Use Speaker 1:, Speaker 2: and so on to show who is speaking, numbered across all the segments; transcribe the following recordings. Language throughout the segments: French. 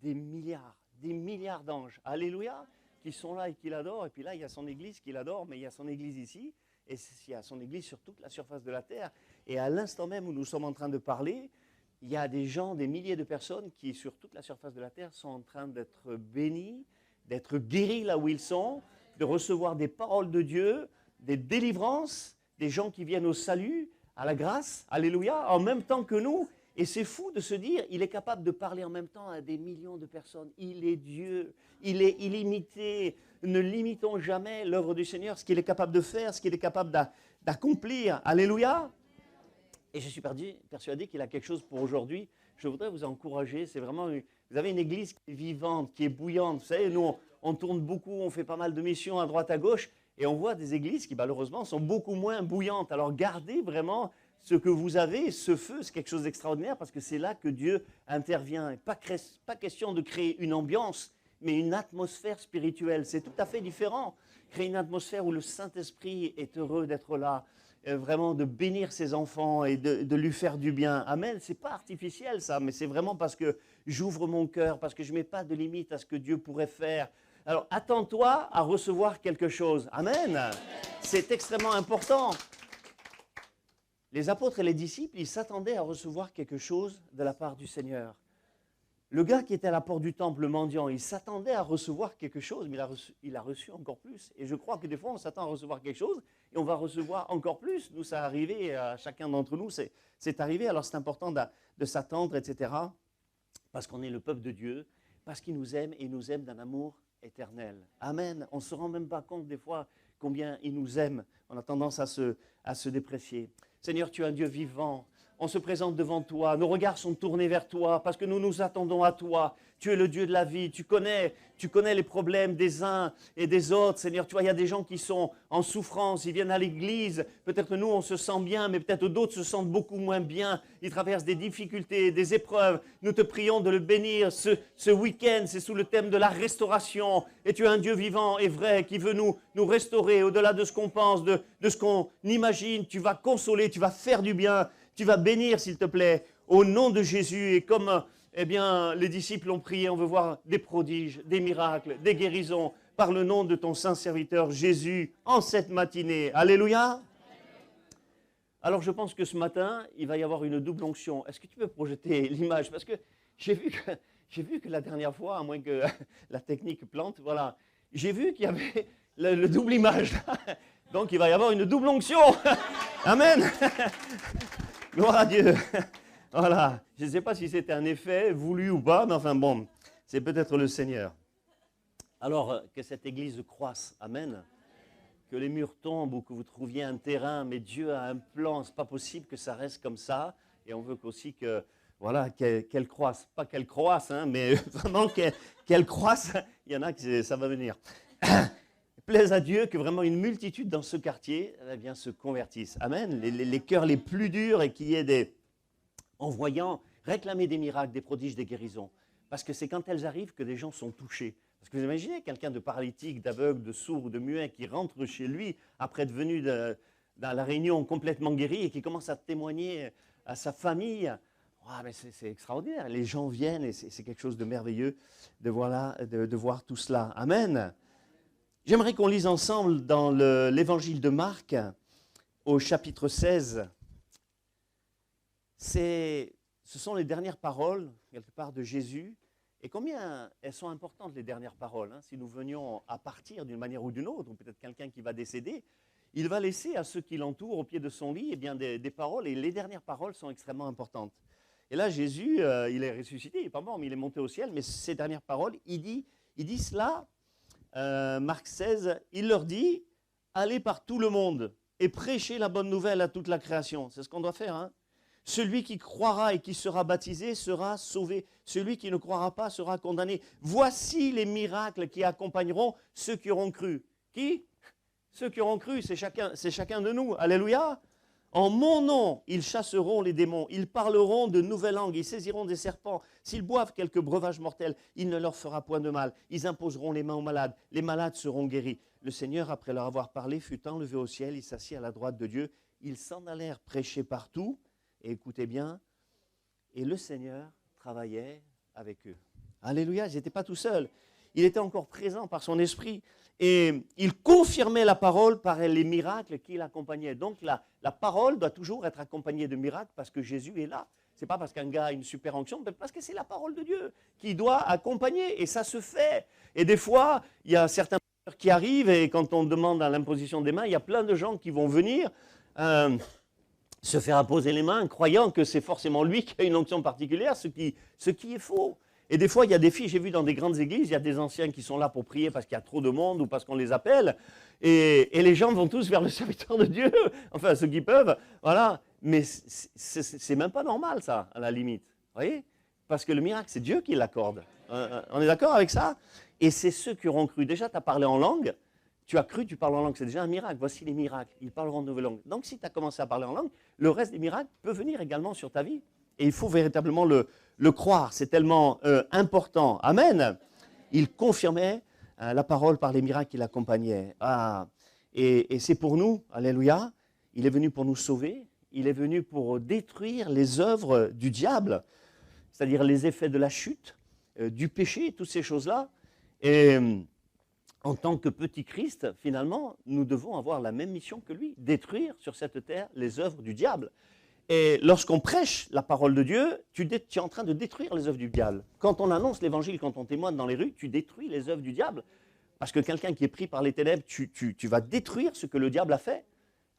Speaker 1: des milliards d'anges, alléluia, qui sont là et qui l'adorent. Et puis là, il y a son église qui l'adore, mais il y a son église ici, et il y a son église sur toute la surface de la terre. Et à l'instant même où nous sommes en train de parler, il y a des gens, des milliers de personnes qui, sur toute la surface de la terre, sont en train d'être bénis, d'être guéris là où ils sont, de recevoir des paroles de Dieu, des délivrances, des gens qui viennent au salut, à la grâce, alléluia, en même temps que nous. Et c'est fou de se dire, il est capable de parler en même temps à des millions de personnes. Il est Dieu, il est illimité. Ne limitons jamais l'œuvre du Seigneur, ce qu'il est capable de faire, ce qu'il est capable d'accomplir. Alléluia. Et je suis persuadé qu'il a quelque chose pour aujourd'hui. Je voudrais vous encourager. C'est vraiment, vous avez une église qui est vivante, qui est bouillante. Vous savez, nous, on tourne beaucoup, on fait pas mal de missions à droite, à gauche, et on voit des églises qui, malheureusement, sont beaucoup moins bouillantes. Alors, gardez vraiment ce que vous avez, ce feu, c'est quelque chose d'extraordinaire, parce que c'est là que Dieu intervient. Et pas question de créer une ambiance, mais une atmosphère spirituelle. C'est tout à fait différent. Créer une atmosphère où le Saint-Esprit est heureux d'être là, vraiment de bénir ses enfants et de lui faire du bien. Amen. C'est pas artificiel ça, mais c'est vraiment parce que j'ouvre mon cœur, parce que je ne mets pas de limite à ce que Dieu pourrait faire. Alors attends-toi à recevoir quelque chose. Amen. C'est extrêmement important. Les apôtres et les disciples, ils s'attendaient à recevoir quelque chose de la part du Seigneur. Le gars qui était à la porte du temple, le mendiant, il s'attendait à recevoir quelque chose, mais il a reçu encore plus. Et je crois que des fois, on s'attend à recevoir quelque chose et on va recevoir encore plus. Nous, ça a arrivé à chacun d'entre nous, c'est arrivé. Alors, c'est important de s'attendre, etc. Parce qu'on est le peuple de Dieu, parce qu'il nous aime et il nous aime d'un amour éternel. Amen. On ne se rend même pas compte des fois combien il nous aime. On a tendance à se déprécier. Seigneur, tu es un Dieu vivant. On se présente devant toi, nos regards sont tournés vers toi parce que nous nous attendons à toi. Tu es le Dieu de la vie, tu connais les problèmes des uns et des autres. Seigneur, tu vois, il y a des gens qui sont en souffrance, ils viennent à l'église. Peut-être nous, on se sent bien, mais peut-être d'autres se sentent beaucoup moins bien. Ils traversent des difficultés, des épreuves. Nous te prions de le bénir. Ce week-end, c'est sous le thème de la restauration. Et tu es un Dieu vivant et vrai qui veut nous restaurer au-delà de ce qu'on pense, de ce qu'on imagine. Tu vas consoler, tu vas faire du bien. Tu vas bénir, s'il te plaît, au nom de Jésus. Et comme les disciples ont prié, on veut voir des prodiges, des miracles, des guérisons, par le nom de ton saint serviteur Jésus, en cette matinée. Alléluia. Alors, je pense que ce matin, il va y avoir une double onction. Est-ce que tu peux projeter l'image? Parce que j'ai vu que la dernière fois, à moins que la technique plante, voilà, j'ai vu qu'il y avait le double image. Donc, il va y avoir une double onction. Amen. Gloire à Dieu. Voilà. Je ne sais pas si c'était un effet voulu ou pas, mais enfin bon, c'est peut-être le Seigneur. Alors, que cette église croisse. Amen. Que les murs tombent ou que vous trouviez un terrain, mais Dieu a un plan. Ce n'est pas possible que ça reste comme ça. Et on veut aussi que, voilà, qu'elle croisse. Pas qu'elle croisse, hein, mais vraiment qu'elle croisse. Il y en a qui ça va venir. Plaise à Dieu que vraiment une multitude dans ce quartier se convertissent. Amen. Les cœurs les plus durs et qu'il y ait en voyant réclamer des miracles, des prodiges, des guérisons. Parce que c'est quand elles arrivent que des gens sont touchés. Parce que vous imaginez quelqu'un de paralytique, d'aveugle, de sourd ou de muet qui rentre chez lui après être venu dans la réunion complètement guéri et qui commence à témoigner à sa famille. Oh, mais c'est extraordinaire. Les gens viennent et c'est quelque chose de merveilleux de voir tout cela. Amen. J'aimerais qu'on lise ensemble dans l'évangile de Marc, au chapitre 16. Ce sont les dernières paroles, quelque part, de Jésus. Et combien elles sont importantes, les dernières paroles, hein, si nous venions à partir d'une manière ou d'une autre, ou peut-être quelqu'un qui va décéder, il va laisser à ceux qui l'entourent, au pied de son lit, des paroles. Et les dernières paroles sont extrêmement importantes. Et là, Jésus, il est ressuscité, il n'est pas mort, mais il est monté au ciel. Mais ces dernières paroles, il dit cela. Marc 16, il leur dit, allez par tout le monde et prêchez la bonne nouvelle à toute la création. C'est ce qu'on doit faire. Hein. Celui qui croira et qui sera baptisé sera sauvé. Celui qui ne croira pas sera condamné. Voici les miracles qui accompagneront ceux qui auront cru. Qui? Ceux qui auront cru, c'est chacun de nous. Alléluia. En mon nom, ils chasseront les démons, ils parleront de nouvelles langues, ils saisiront des serpents. S'ils boivent quelques breuvages mortels, il ne leur fera point de mal. Ils imposeront les mains aux malades, les malades seront guéris. Le Seigneur, après leur avoir parlé, fut enlevé au ciel, il s'assit à la droite de Dieu. Ils s'en allèrent prêcher partout, et écoutez bien, et le Seigneur travaillait avec eux. Alléluia, ils n'étaient pas tout seuls. Il était encore présent par son esprit. Et il confirmait la parole par les miracles qui l'accompagnaient. Donc la parole doit toujours être accompagnée de miracles parce que Jésus est là. Ce n'est pas parce qu'un gars a une super onction, mais parce que c'est la parole de Dieu qui doit accompagner. Et ça se fait. Et des fois, il y a certains qui arrivent et quand on demande à l'imposition des mains, il y a plein de gens qui vont venir se faire imposer les mains, croyant que c'est forcément lui qui a une onction particulière, ce qui est faux. Et des fois, il y a des filles, j'ai vu dans des grandes églises, il y a des anciens qui sont là pour prier parce qu'il y a trop de monde ou parce qu'on les appelle, et les gens vont tous vers le serviteur de Dieu, enfin ceux qui peuvent, voilà. Mais c'est même pas normal ça, à la limite, vous voyez? Parce que le miracle, c'est Dieu qui l'accorde. On est d'accord avec ça? Et c'est ceux qui auront cru. Déjà, tu as parlé en langue, tu as cru, tu parles en langue, c'est déjà un miracle. Voici les miracles, ils parleront de nouvelles langues. Donc si tu as commencé à parler en langue, le reste des miracles peut venir également sur ta vie. Et il faut véritablement le croire, c'est tellement important. Amen. Il confirmait la parole par les miracles qui l'accompagnaient. Ah. Et c'est pour nous, alléluia, il est venu pour nous sauver, il est venu pour détruire les œuvres du diable, c'est-à-dire les effets de la chute, du péché, toutes ces choses-là. Et en tant que petit Christ, finalement, nous devons avoir la même mission que lui, détruire sur cette terre les œuvres du diable. Et lorsqu'on prêche la parole de Dieu, tu es en train de détruire les œuvres du diable. Quand on annonce l'évangile, quand on témoigne dans les rues, tu détruis les œuvres du diable. Parce que quelqu'un qui est pris par les ténèbres, tu vas détruire ce que le diable a fait.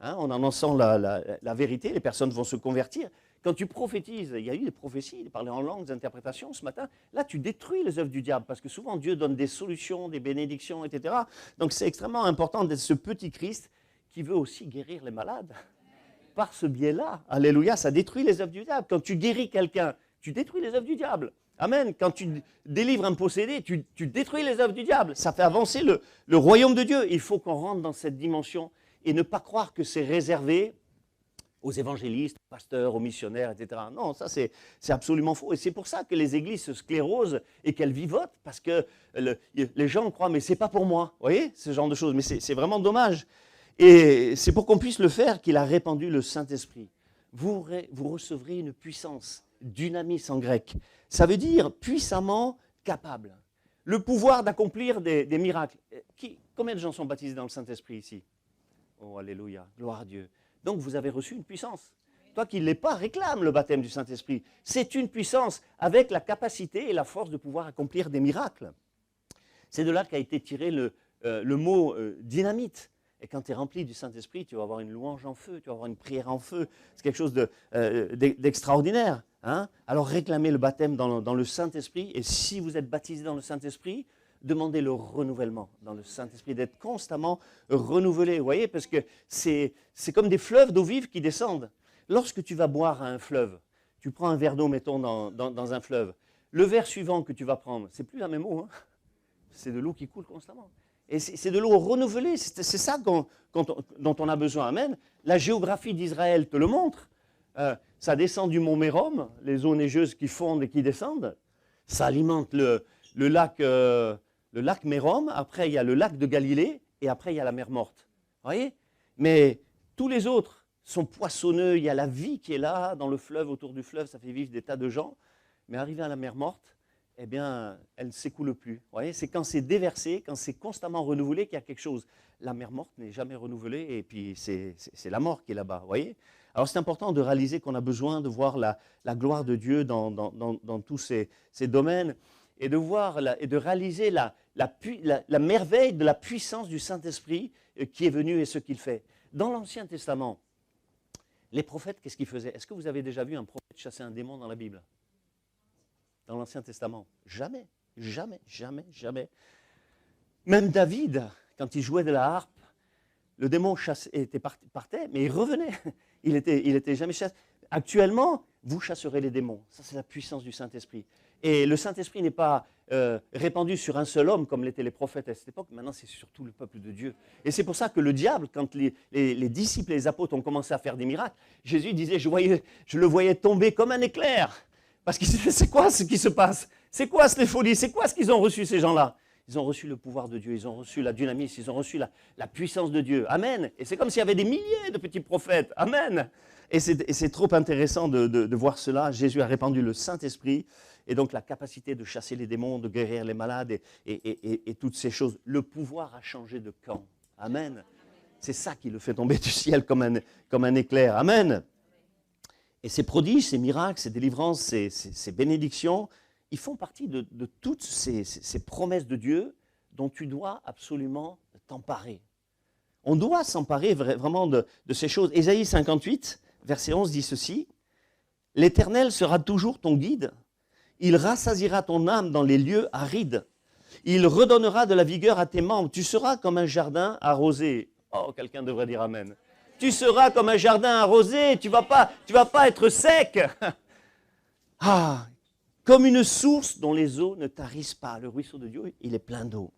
Speaker 1: Hein, en annonçant la vérité, les personnes vont se convertir. Quand tu prophétises, il y a eu des prophéties, il parlait en langue, des interprétations ce matin, là tu détruis les œuvres du diable, parce que souvent Dieu donne des solutions, des bénédictions, etc. Donc c'est extrêmement important d'être ce petit Christ qui veut aussi guérir les malades. Par ce biais-là, alléluia, ça détruit les œuvres du diable. Quand tu guéris quelqu'un, tu détruis les œuvres du diable. Amen. Quand tu délivres un possédé, tu détruis les œuvres du diable. Ça fait avancer le royaume de Dieu. Il faut qu'on rentre dans cette dimension et ne pas croire que c'est réservé aux évangélistes, aux pasteurs, aux missionnaires, etc. Non, ça c'est absolument faux. Et c'est pour ça que les églises se sclérosent et qu'elles vivotent, parce que les gens croient, mais c'est pas pour moi. Vous voyez, ce genre de choses. Mais c'est vraiment dommage. Et c'est pour qu'on puisse le faire qu'il a répandu le Saint-Esprit. Vous recevrez une puissance, dynamis en grec. Ça veut dire puissamment capable. Le pouvoir d'accomplir des miracles. Combien de gens sont baptisés dans le Saint-Esprit ici? Oh, alléluia, gloire à Dieu. Donc vous avez reçu une puissance. Toi qui ne l'es pas, réclame le baptême du Saint-Esprit. C'est une puissance avec la capacité et la force de pouvoir accomplir des miracles. C'est de là qu'a été tiré le mot dynamite. Et quand tu es rempli du Saint-Esprit, tu vas avoir une louange en feu, tu vas avoir une prière en feu. C'est quelque chose d'extraordinaire. Hein? Alors réclamez le baptême dans le Saint-Esprit. Et si vous êtes baptisé dans le Saint-Esprit, demandez le renouvellement dans le Saint-Esprit, d'être constamment renouvelé. Vous voyez, parce que c'est comme des fleuves d'eau vive qui descendent. Lorsque tu vas boire à un fleuve, tu prends un verre d'eau, mettons, dans un fleuve. Le verre suivant que tu vas prendre, c'est plus la même eau. Hein? C'est de l'eau qui coule constamment. Et c'est de l'eau renouvelée, c'est ça dont on a besoin. Amen. La géographie d'Israël te le montre. Ça descend du mont Mérom, les eaux neigeuses qui fondent et qui descendent. Ça alimente le lac Mérom, après il y a le lac de Galilée, et après il y a la mer Morte. Vous voyez? Mais tous les autres sont poissonneux, il y a la vie qui est là, dans le fleuve, autour du fleuve, ça fait vivre des tas de gens. Mais arrivé à la mer Morte, eh bien, elle ne s'écoule plus. Vous voyez, c'est quand c'est déversé, quand c'est constamment renouvelé qu'il y a quelque chose. La mer morte n'est jamais renouvelée et puis c'est la mort qui est là-bas. Vous voyez? Alors c'est important de réaliser qu'on a besoin de voir la gloire de Dieu dans tous ces domaines et de voir et de réaliser la merveille de la puissance du Saint-Esprit qui est venu et ce qu'il fait. Dans l'Ancien Testament, les prophètes, qu'est-ce qu'ils faisaient? Est-ce que vous avez déjà vu un prophète chasser un démon dans la Bible? Dans l'Ancien Testament? Jamais, jamais, jamais, jamais. Même David, quand il jouait de la harpe, le démon partait, mais il revenait. Il était jamais chassé. Actuellement, vous chasserez les démons. Ça, c'est la puissance du Saint-Esprit. Et le Saint-Esprit n'est pas répandu sur un seul homme, comme l'étaient les prophètes à cette époque. Maintenant, c'est sur tout le peuple de Dieu. Et c'est pour ça que le diable, quand les disciples et les apôtres ont commencé à faire des miracles, Jésus disait, je le voyais tomber comme un éclair. Parce qu'il se disait, c'est quoi ce qui se passe? C'est quoi cette folie? C'est quoi ce qu'ils ont reçu, ces gens-là? Ils ont reçu le pouvoir de Dieu, ils ont reçu la dynamis, ils ont reçu la puissance de Dieu. Amen. Et c'est comme s'il y avait des milliers de petits prophètes. Amen. Et c'est trop intéressant de voir cela. Jésus a répandu le Saint-Esprit Et donc la capacité de chasser les démons, de guérir les malades et toutes ces choses. Le pouvoir a changé de camp. Amen. C'est ça qui le fait tomber du ciel comme un éclair. Amen. Et ces prodiges, ces miracles, ces délivrances, ces bénédictions, ils font partie de toutes ces promesses de Dieu dont tu dois absolument t'emparer. On doit s'emparer vraiment de ces choses. Ésaïe 58, verset 11 dit ceci, « L'Éternel sera toujours ton guide. Il rassasiera ton âme dans les lieux arides. Il redonnera de la vigueur à tes membres. Tu seras comme un jardin arrosé. » Oh, quelqu'un devrait dire Amen. Tu seras comme un jardin arrosé. Tu vas pas être sec. Ah, comme une source dont les eaux ne tarissent pas. Le ruisseau de Dieu, il est plein d'eau.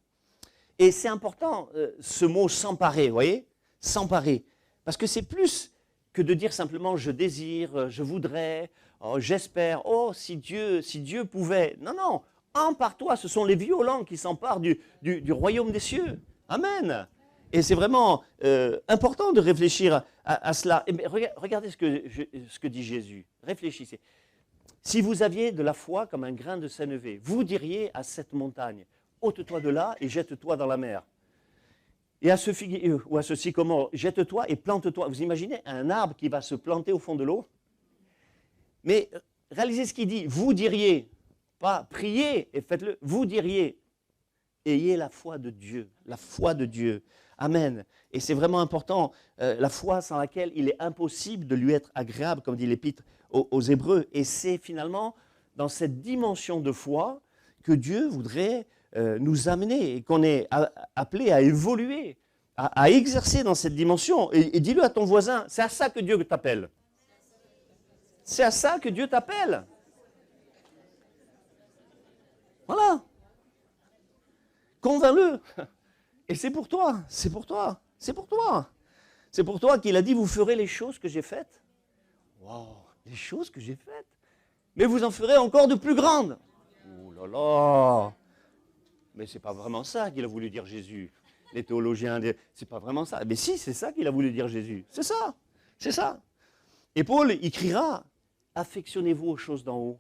Speaker 1: Et c'est important, ce mot s'emparer, vous voyez, s'emparer. Parce que c'est plus que de dire simplement je désire, je voudrais, oh, j'espère, oh, si Dieu pouvait. Non, non, empare-toi, ce sont les violents qui s'emparent du royaume des cieux. Amen. Et c'est vraiment important de réfléchir à cela. Et regardez ce que dit Jésus. Réfléchissez. Si vous aviez de la foi comme un grain de sénévé, vous diriez à cette montagne, ôte-toi de là et jette-toi dans la mer. Et à ce figuier ou à ce sycomore, jette-toi et plante-toi. Vous imaginez un arbre qui va se planter au fond de l'eau? Mais réalisez ce qu'il dit. Vous diriez, pas priez et faites-le, vous diriez, ayez la foi de Dieu. La foi de Dieu. Amen. Et c'est vraiment important, la foi sans laquelle il est impossible de lui être agréable, comme dit l'Épître aux Hébreux. Et c'est finalement dans cette dimension de foi que Dieu voudrait nous amener et qu'on est appelé à évoluer, à exercer dans cette dimension. Et dis-le à ton voisin, c'est à ça que Dieu t'appelle. C'est à ça que Dieu t'appelle. Voilà. Convainc-le. Et c'est pour toi, c'est pour toi, c'est pour toi. C'est pour toi qu'il a dit, vous ferez les choses que j'ai faites. Wow, les choses que j'ai faites. Mais vous en ferez encore de plus grandes. Oh là là. Mais ce n'est pas vraiment ça qu'il a voulu dire Jésus. Les théologiens, c'est pas vraiment ça. Mais si, c'est ça qu'il a voulu dire Jésus. C'est ça, c'est ça. Et Paul, il criera, affectionnez-vous aux choses d'en haut.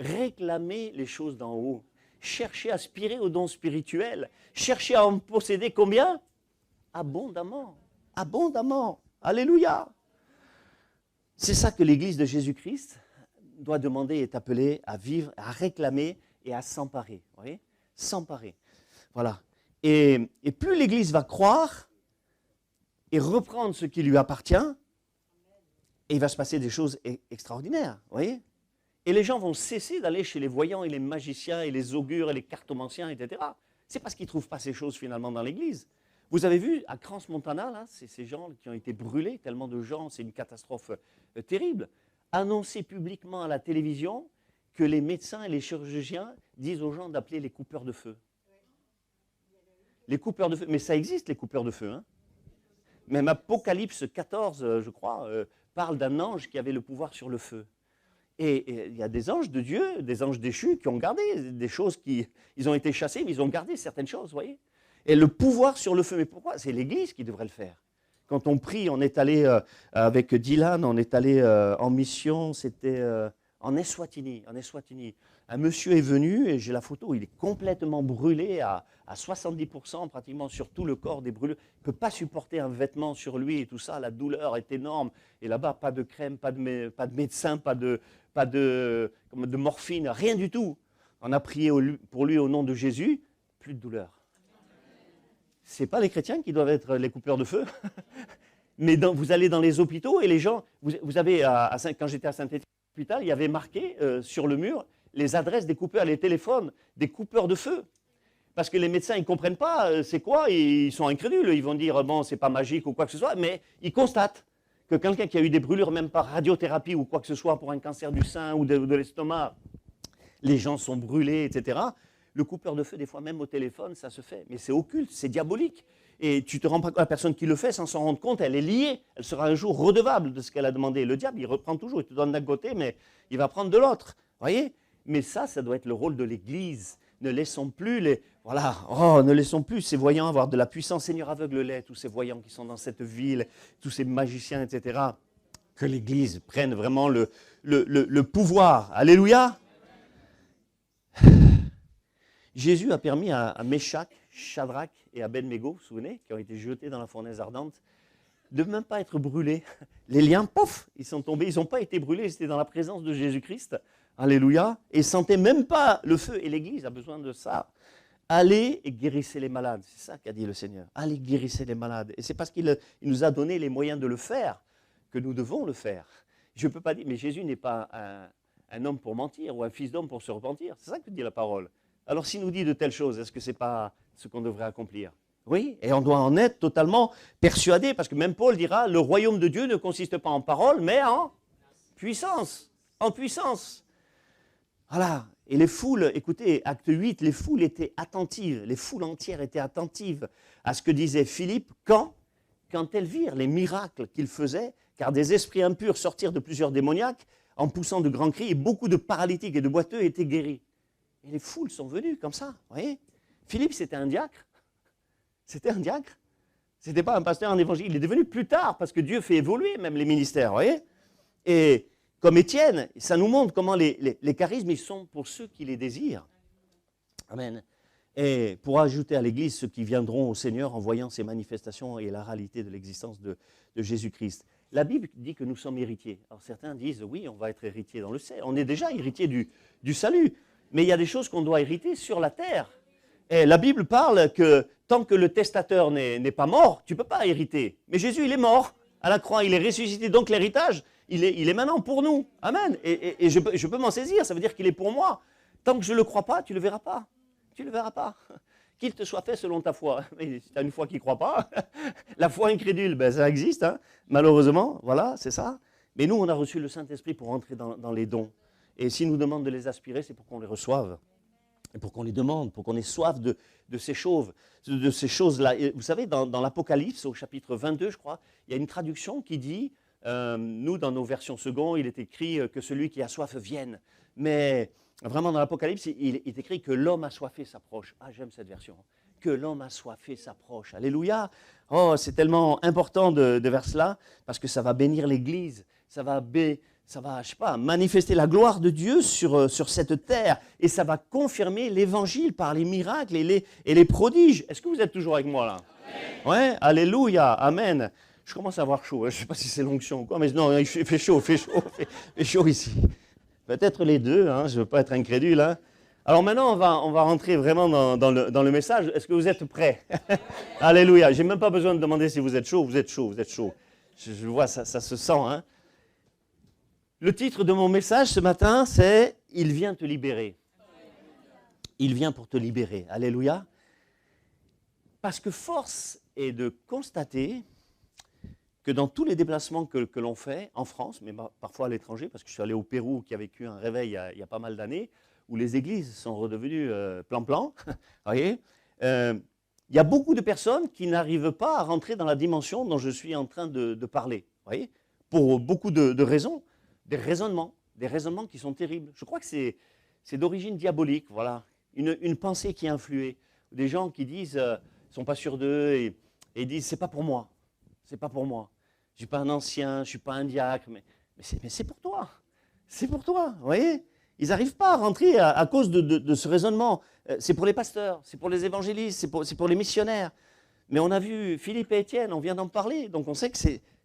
Speaker 1: Réclamez les choses d'en haut. Cherchez à aspirer aux dons spirituels. Cherchez à en posséder combien? Abondamment. Abondamment. Alléluia. C'est ça que l'Église de Jésus-Christ doit demander et est appelée à vivre, à réclamer et à s'emparer. Vous voyez? S'emparer. Voilà. Et plus l'Église va croire et reprendre ce qui lui appartient, et il va se passer des choses extraordinaires. Vous voyez? Et les gens vont cesser d'aller chez les voyants et les magiciens et les augures et les cartomanciens, etc. C'est parce qu'ils ne trouvent pas ces choses finalement dans l'Église. Vous avez vu à Crans-Montana, là, c'est ces gens qui ont été brûlés, tellement de gens, c'est une catastrophe terrible. Annoncer publiquement à la télévision que les médecins et les chirurgiens disent aux gens d'appeler les coupeurs de feu. Les coupeurs de feu, mais ça existe les coupeurs de feu. Hein. Même Apocalypse 14, je crois, parle d'un ange qui avait le pouvoir sur le feu. Et il y a des anges de Dieu, des anges déchus qui ont gardé des choses ils ont été chassés, mais ils ont gardé certaines choses, vous voyez. Et le pouvoir sur le feu, mais pourquoi? C'est l'Église qui devrait le faire. Quand on prie, on est allé avec Dylan, on est allé en mission, c'était en Eswatini. Un monsieur est venu, et j'ai la photo, il est complètement brûlé à 70%, pratiquement sur tout le corps des brûlures. Il ne peut pas supporter un vêtement sur lui et tout ça, la douleur est énorme. Et là-bas, pas de crème, pas de médecin, pas de morphine, rien du tout. On a prié pour lui au nom de Jésus, plus de douleur. Ce n'est pas les chrétiens qui doivent être les coupeurs de feu. Mais vous allez dans les hôpitaux et les gens, vous avez, quand j'étais à Saint-Étienne, il y avait marqué sur le mur les adresses des coupeurs, les téléphones des coupeurs de feu. Parce que les médecins, ils ne comprennent pas c'est quoi, ils sont incrédules. Ils vont dire, bon, c'est pas magique ou quoi que ce soit, mais ils constatent que quelqu'un qui a eu des brûlures, même par radiothérapie ou quoi que ce soit, pour un cancer du sein ou de l'estomac, les gens sont brûlés, etc. Le coupeur de feu, des fois, même au téléphone, ça se fait. Mais c'est occulte, c'est diabolique. Et tu ne te rends pas compte, la personne qui le fait, sans s'en rendre compte, elle est liée. Elle sera un jour redevable de ce qu'elle a demandé. Le diable, il reprend toujours, il te donne d'un côté, mais il va prendre de l'autre. Voyez? Mais ça doit être le rôle de l'Église. Ne laissons plus ne laissons plus ces voyants avoir de la puissance. Seigneur, aveugle-les, tous ces voyants qui sont dans cette ville, tous ces magiciens, etc. Que l'Église prenne vraiment le pouvoir. Alléluia. Jésus a permis à Méshach, Shadrach et Abednego, vous vous souvenez, qui ont été jetés dans la fournaise ardente, de même pas être brûlés. Les liens, pof, ils sont tombés, ils n'ont pas été brûlés, ils étaient dans la présence de Jésus-Christ. Alléluia. Et ils ne sentaient même pas le feu. Et l'Église a besoin de ça. Allez et guérissez les malades. C'est ça qu'a dit le Seigneur. Allez guérissez les malades. Et c'est parce qu'il nous a donné les moyens de le faire que nous devons le faire. Je ne peux pas dire, mais Jésus n'est pas un homme pour mentir ou un fils d'homme pour se repentir. C'est ça que dit la parole. Alors s'il nous dit de telles choses, est-ce que ce n'est pas ce qu'on devrait accomplir? Oui, et on doit en être totalement persuadé, parce que même Paul dira, le royaume de Dieu ne consiste pas en parole, mais en puissance. En puissance. Voilà. Et les foules, écoutez, acte 8, les foules étaient attentives, les foules entières étaient attentives à ce que disait Philippe quand elles virent les miracles qu'il faisait, car des esprits impurs sortirent de plusieurs démoniaques en poussant de grands cris, et beaucoup de paralytiques et de boiteux étaient guéris. Et les foules sont venues comme ça, vous voyez. Philippe, c'était un diacre. C'était un diacre. Ce n'était pas un pasteur en évangile. Il est devenu plus tard, parce que Dieu fait évoluer même les ministères, vous voyez. Et comme Étienne, ça nous montre comment les charismes, ils sont pour ceux qui les désirent. Amen. Et pour ajouter à l'Église ceux qui viendront au Seigneur en voyant ces manifestations et la réalité de l'existence de Jésus-Christ. La Bible dit que nous sommes héritiers. Alors certains disent, oui, on va être héritier dans le ciel. On est déjà héritier du salut. Mais il y a des choses qu'on doit hériter sur la terre. Et la Bible parle que tant que le testateur n'est pas mort, tu ne peux pas hériter. Mais Jésus, il est mort à la croix, il est ressuscité. Donc l'héritage, il est maintenant pour nous. Amen. Et je peux m'en saisir, ça veut dire qu'il est pour moi. Tant que je ne le crois pas, tu ne le verras pas. Tu ne le verras pas. Qu'il te soit fait selon ta foi. Mais si tu as une foi qui ne croit pas, la foi incrédule, ben, ça existe, hein, malheureusement. Voilà, c'est ça. Mais nous, on a reçu le Saint-Esprit pour entrer dans les dons. Et s'il nous demande de les aspirer, c'est pour qu'on les reçoive. Et pour qu'on les demande, pour qu'on ait soif de ces choses-là. Vous savez, dans l'Apocalypse, au chapitre 22, je crois, il y a une traduction qui dit, nous, dans nos versions secondes, il est écrit que celui qui a soif vienne. Mais vraiment, dans l'Apocalypse, il est écrit que l'homme assoiffé s'approche. Ah, j'aime cette version. Que l'homme assoiffé s'approche. Alléluia. Oh, c'est tellement important de vers cela, parce que ça va bénir l'Église. Ça va, je sais pas, manifester la gloire de Dieu sur cette terre. Et ça va confirmer l'Évangile par les miracles et les prodiges. Est-ce que vous êtes toujours avec moi là? Ouais, alléluia, amen. Je commence à avoir chaud. Je ne sais pas si c'est l'onction ou quoi, mais non, il fait chaud ici. Peut-être les deux, hein, je ne veux pas être incrédule. Hein. Alors maintenant, on va rentrer vraiment dans le message. Est-ce que vous êtes prêts? Alléluia. Je n'ai même pas besoin de demander si vous êtes chaud. Vous êtes chaud. Je vois, ça se sent. Hein. Le titre de mon message ce matin, c'est « Il vient te libérer ». Il vient pour te libérer. Alléluia. Parce que force est de constater que dans tous les déplacements que l'on fait, en France, mais parfois à l'étranger, parce que je suis allé au Pérou, qui a vécu un réveil il y a pas mal d'années, où les églises sont redevenues plan-plan, voyez, il y a beaucoup de personnes qui n'arrivent pas à rentrer dans la dimension dont je suis en train de parler, voyez, pour beaucoup de raisons. Des raisonnements qui sont terribles. Je crois que c'est d'origine diabolique, voilà. Une pensée qui a influé. Des gens qui disent, ne sont pas sûrs d'eux et disent, c'est pas pour moi. C'est pas pour moi. Je ne suis pas un ancien, je ne suis pas un diacre, mais c'est pour toi. C'est pour toi, vous voyez. Ils n'arrivent pas à rentrer à cause de ce raisonnement. C'est pour les pasteurs, c'est pour les évangélistes, c'est pour les missionnaire. Mais on a vu Philippe et Étienne, on vient d'en parler, donc on sait que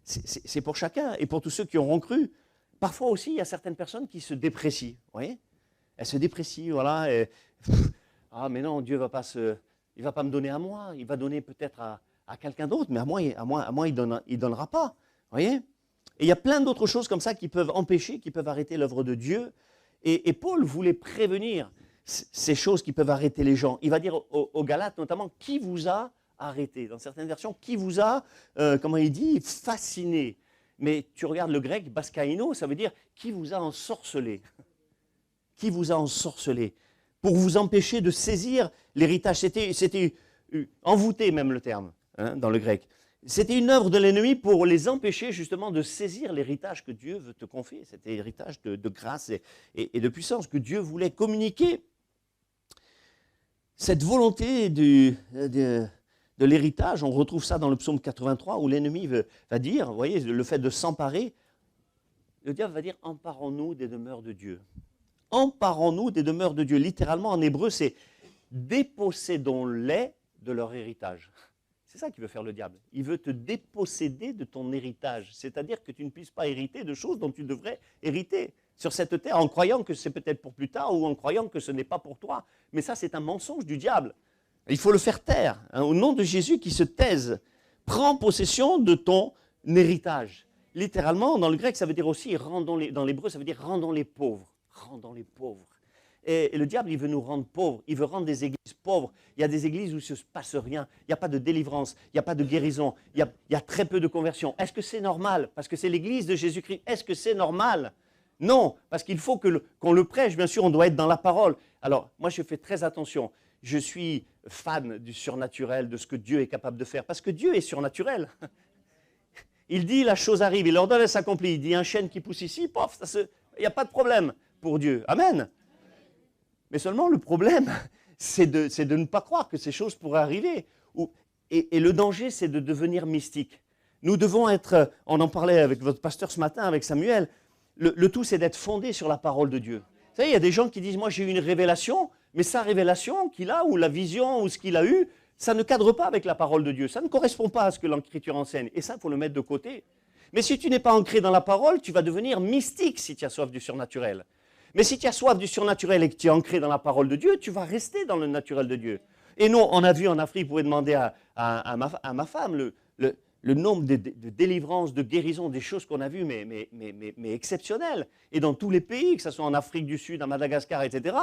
Speaker 1: c'est pour chacun et pour tous ceux qui auront cru. Parfois aussi, il y a certaines personnes qui se déprécient, vous voyez. Elles se déprécient, voilà. Et, ah, mais non, Dieu il va pas me donner à moi, il va donner peut-être à quelqu'un d'autre, mais à moi, il donnera pas, vous voyez. Et il y a plein d'autres choses comme ça qui peuvent empêcher, qui peuvent arrêter l'œuvre de Dieu. Et Paul voulait prévenir ces choses qui peuvent arrêter les gens. Il va dire aux Galates notamment, qui vous a arrêté? Dans certaines versions, qui vous a, comment il dit, fasciné? Mais tu regardes le grec, baskaino, ça veut dire qui vous a ensorcelé. Qui vous a ensorcelé pour vous empêcher de saisir l'héritage. C'était envoûté même le terme, hein, dans le grec. C'était une œuvre de l'ennemi pour les empêcher justement de saisir l'héritage que Dieu veut te confier, cet héritage de grâce et de puissance que Dieu voulait communiquer. Cette volonté de l'héritage, on retrouve ça dans le psaume 83 où l'ennemi va dire, vous voyez, le fait de s'emparer, le diable va dire « emparons-nous des demeures de Dieu ». Emparons-nous des demeures de Dieu. Littéralement en hébreu, c'est dépossédons-les de leur héritage. C'est ça qu'il veut faire le diable. Il veut te déposséder de ton héritage, c'est-à-dire que tu ne puisses pas hériter de choses dont tu devrais hériter sur cette terre, en croyant que c'est peut-être pour plus tard ou en croyant que ce n'est pas pour toi. Mais ça, c'est un mensonge du diable. Il faut le faire taire, hein, au nom de Jésus qui se taise. Prends possession de ton héritage. Littéralement, dans le grec, ça veut dire aussi, dans l'hébreu, ça veut dire rendons les pauvres. Rendons les pauvres. Et le diable, il veut nous rendre pauvres, il veut rendre des églises pauvres. Il y a des églises où il ne se passe rien, il n'y a pas de délivrance, il n'y a pas de guérison, il y a très peu de conversion. Est-ce que c'est normal? Parce que c'est l'église de Jésus-Christ. Est-ce que c'est normal? Non, parce qu'il faut qu'on le prêche, bien sûr, on doit être dans la parole. Alors, moi, je fais très attention. Je suis fan du surnaturel, de ce que Dieu est capable de faire, parce que Dieu est surnaturel. Il dit, la chose arrive, il ordonne, elle s'accomplit. Il dit, un chêne qui pousse ici, pof, il n'y a pas de problème pour Dieu. Amen. Mais seulement le problème, c'est de ne pas croire que ces choses pourraient arriver. Et le danger, c'est de devenir mystique. Nous devons être, on en parlait avec votre pasteur ce matin, avec Samuel, le tout, c'est d'être fondé sur la parole de Dieu. Vous savez, il y a des gens qui disent, moi j'ai eu une révélation, mais sa révélation qu'il a, ou la vision, ou ce qu'il a eu, ça ne cadre pas avec la parole de Dieu. Ça ne correspond pas à ce que l'Écriture enseigne. Et ça, il faut le mettre de côté. Mais si tu n'es pas ancré dans la parole, tu vas devenir mystique si tu as soif du surnaturel. Mais si tu as soif du surnaturel et que tu es ancré dans la parole de Dieu, tu vas rester dans le naturel de Dieu. Et nous, on a vu en Afrique, vous pouvez demander à ma femme le nombre de délivrances, de guérisons, des choses qu'on a vues, mais exceptionnelles. Et dans tous les pays, que ce soit en Afrique du Sud, à Madagascar, etc.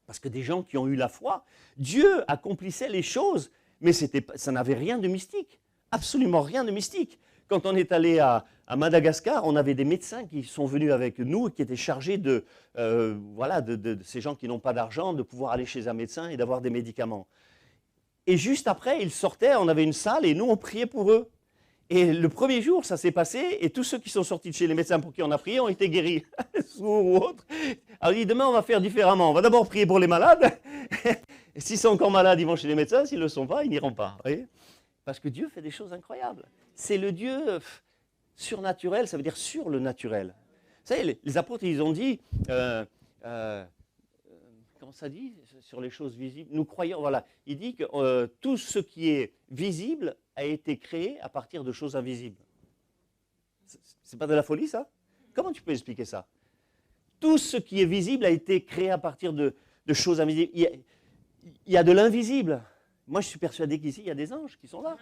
Speaker 1: Parce que des gens qui ont eu la foi, Dieu accomplissait les choses, mais ça n'avait rien de mystique. Absolument rien de mystique. Quand on est allé à Madagascar, on avait des médecins qui sont venus avec nous, qui étaient chargés de ces gens qui n'ont pas d'argent, de pouvoir aller chez un médecin et d'avoir des médicaments. Et juste après, ils sortaient, on avait une salle et nous, on priait pour eux. Et le premier jour, ça s'est passé et tous ceux qui sont sortis de chez les médecins pour qui on a prié ont été guéris, sourds ou autres. Alors il dit, demain, on va faire différemment. On va d'abord prier pour les malades. Et s'ils sont encore malades, ils vont chez les médecins. S'ils ne le sont pas, ils n'iront pas. Voyez, parce que Dieu fait des choses incroyables. C'est le Dieu surnaturel, ça veut dire sur le naturel. Vous savez, les apôtres, ils ont dit, comment ça dit, sur les choses visibles, nous croyons, voilà, il dit que tout ce qui est visible a été créé à partir de choses invisibles. C'est pas de la folie, ça? Comment tu peux expliquer ça? Tout ce qui est visible a été créé à partir de choses invisibles. Il y a de l'invisible. Moi, je suis persuadé qu'ici, il y a des anges qui sont là.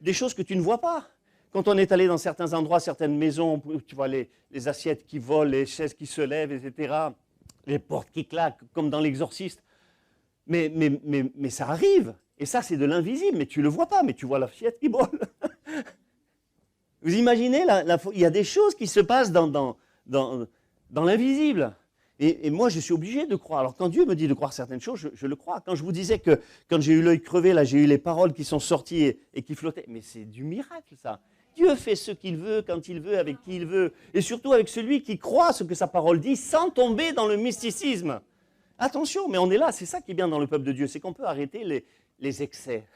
Speaker 1: Des choses que tu ne vois pas. Quand on est allé dans certains endroits, certaines maisons, tu vois les assiettes qui volent, les chaises qui se lèvent, etc., les portes qui claquent, comme dans l'Exorciste. Mais ça arrive. Et ça, c'est de l'invisible. Mais tu ne le vois pas, mais tu vois l'assiette qui vole. Vous imaginez, il y a des choses qui se passent dans l'invisible. Et moi, je suis obligé de croire. Alors, quand Dieu me dit de croire certaines choses, je le crois. Quand je vous disais que quand j'ai eu l'œil crevé, là, j'ai eu les paroles qui sont sorties et qui flottaient. Mais c'est du miracle, ça. Dieu fait ce qu'il veut, quand il veut, avec qui il veut. Et surtout avec celui qui croit ce que sa parole dit, sans tomber dans le mysticisme. Attention, mais on est là. C'est ça qui est bien dans le peuple de Dieu. C'est qu'on peut arrêter les excès.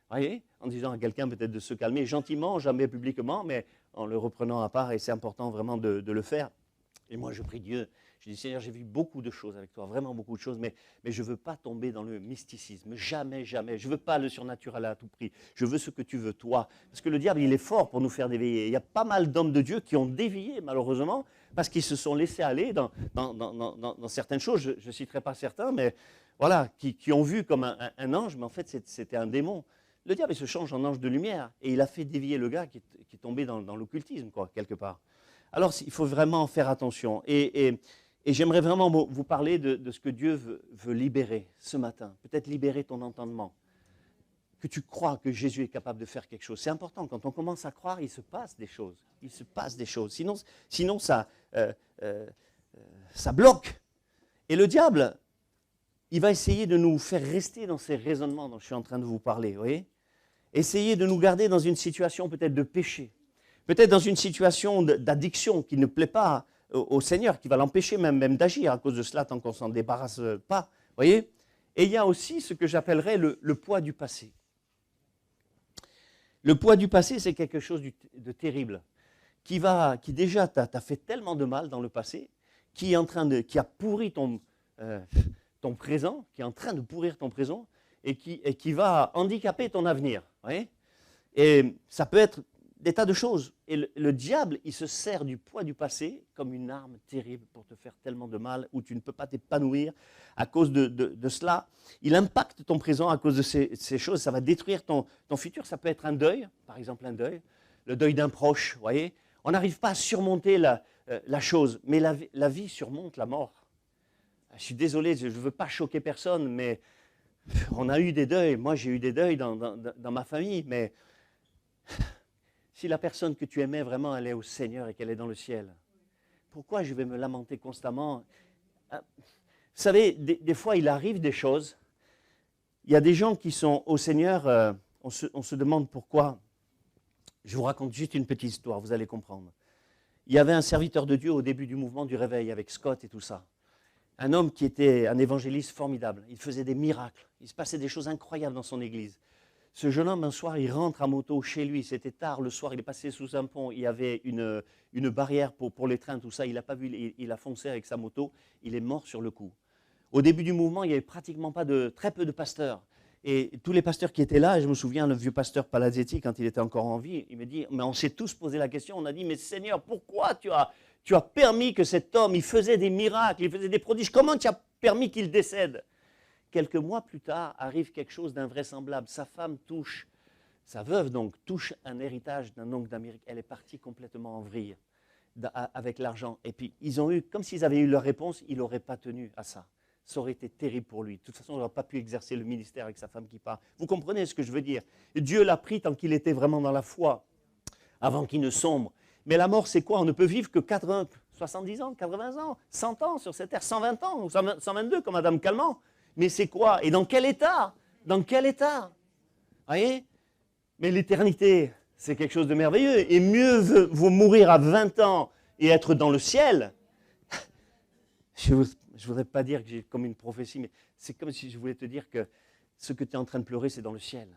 Speaker 1: Vous voyez, en disant à quelqu'un peut-être de se calmer gentiment, jamais publiquement, mais en le reprenant à part. Et c'est important vraiment de le faire. Et moi, je prie Dieu. Je dis, Seigneur, j'ai vu beaucoup de choses avec toi, vraiment beaucoup de choses, mais je ne veux pas tomber dans le mysticisme, jamais, jamais. Je ne veux pas le surnaturel à tout prix. Je veux ce que tu veux, toi. Parce que le diable, il est fort pour nous faire dévier. Il y a pas mal d'hommes de Dieu qui ont dévié, malheureusement, parce qu'ils se sont laissés aller dans certaines choses. Je ne citerai pas certains, mais voilà, qui ont vu comme un ange, mais en fait, c'était un démon. Le diable, il se change en ange de lumière, et il a fait dévier le gars qui est tombé dans l'occultisme, quoi, quelque part. Alors, il faut vraiment faire attention. Et j'aimerais vraiment vous parler de ce que Dieu veut libérer ce matin. Peut-être libérer ton entendement. Que tu crois que Jésus est capable de faire quelque chose. C'est important. Quand on commence à croire, il se passe des choses. Il se passe des choses. Sinon ça bloque. Et le diable, il va essayer de nous faire rester dans ces raisonnements dont je suis en train de vous parler. Vous voyez ? Essayer de nous garder dans une situation peut-être de péché. Peut-être dans une situation d'addiction qui ne plaît pas au Seigneur, qui va l'empêcher même d'agir à cause de cela tant qu'on ne s'en débarrasse pas. Voyez ? Et il y a aussi ce que j'appellerais le poids du passé. Le poids du passé, c'est quelque chose de terrible, qui déjà t'a fait tellement de mal dans le passé, qui a pourri ton présent, qui est en train de pourrir ton présent, et qui va handicaper ton avenir. Voyez? Et ça peut être des tas de choses. Et le diable, il se sert du poids du passé comme une arme terrible pour te faire tellement de mal, où tu ne peux pas t'épanouir à cause de cela. Il impacte ton présent à cause de ces choses. Ça va détruire ton futur. Ça peut être un deuil, par exemple un deuil, le deuil d'un proche. Voyez? On n'arrive pas à surmonter la chose, mais la vie surmonte la mort. Je suis désolé, je ne veux pas choquer personne, mais on a eu des deuils. Moi, j'ai eu des deuils dans ma famille, mais si la personne que tu aimais vraiment, elle est au Seigneur et qu'elle est dans le ciel, pourquoi je vais me lamenter constamment? Vous savez, des fois, il arrive des choses. Il y a des gens qui sont au Seigneur, on se demande pourquoi. Je vous raconte juste une petite histoire, vous allez comprendre. Il y avait un serviteur de Dieu au début du mouvement du réveil avec Scott et tout ça. Un homme qui était un évangéliste formidable. Il faisait des miracles. Il se passait des choses incroyables dans son église. Ce jeune homme, un soir, il rentre à moto chez lui. C'était tard le soir, il est passé sous un pont. Il y avait une barrière pour les trains, tout ça. Il n'a pas vu, il a foncé avec sa moto. Il est mort sur le coup. Au début du mouvement, il n'y avait pratiquement pas très peu de pasteurs. Et tous les pasteurs qui étaient là, et je me souviens, le vieux pasteur Palazzetti, quand il était encore en vie, il me dit, mais on s'est tous posé la question, on a dit, mais Seigneur, pourquoi tu as permis que cet homme, il faisait des miracles, il faisait des prodiges, comment tu as permis qu'il décède? Quelques mois plus tard, arrive quelque chose d'invraisemblable. Sa femme touche, sa veuve donc, touche un héritage d'un oncle d'Amérique. Elle est partie complètement en vrille avec l'argent. Et puis, ils ont eu, comme s'ils avaient eu leur réponse, il n'aurait pas tenu à ça. Ça aurait été terrible pour lui. De toute façon, il n'aurait pas pu exercer le ministère avec sa femme qui part. Vous comprenez ce que je veux dire? Et Dieu l'a pris tant qu'il était vraiment dans la foi, avant qu'il ne sombre. Mais la mort, c'est quoi? On ne peut vivre que 70 ans, 80 ans, 100 ans sur cette terre, 120 ans, ou 122 comme Madame Calment. Mais c'est quoi? Et dans quel état? Dans quel état? Voyez? Mais l'éternité, c'est quelque chose de merveilleux. Et mieux vaut mourir à 20 ans et être dans le ciel. Je ne voudrais pas dire que j'ai comme une prophétie, mais c'est comme si je voulais te dire que ce que tu es en train de pleurer, c'est dans le ciel.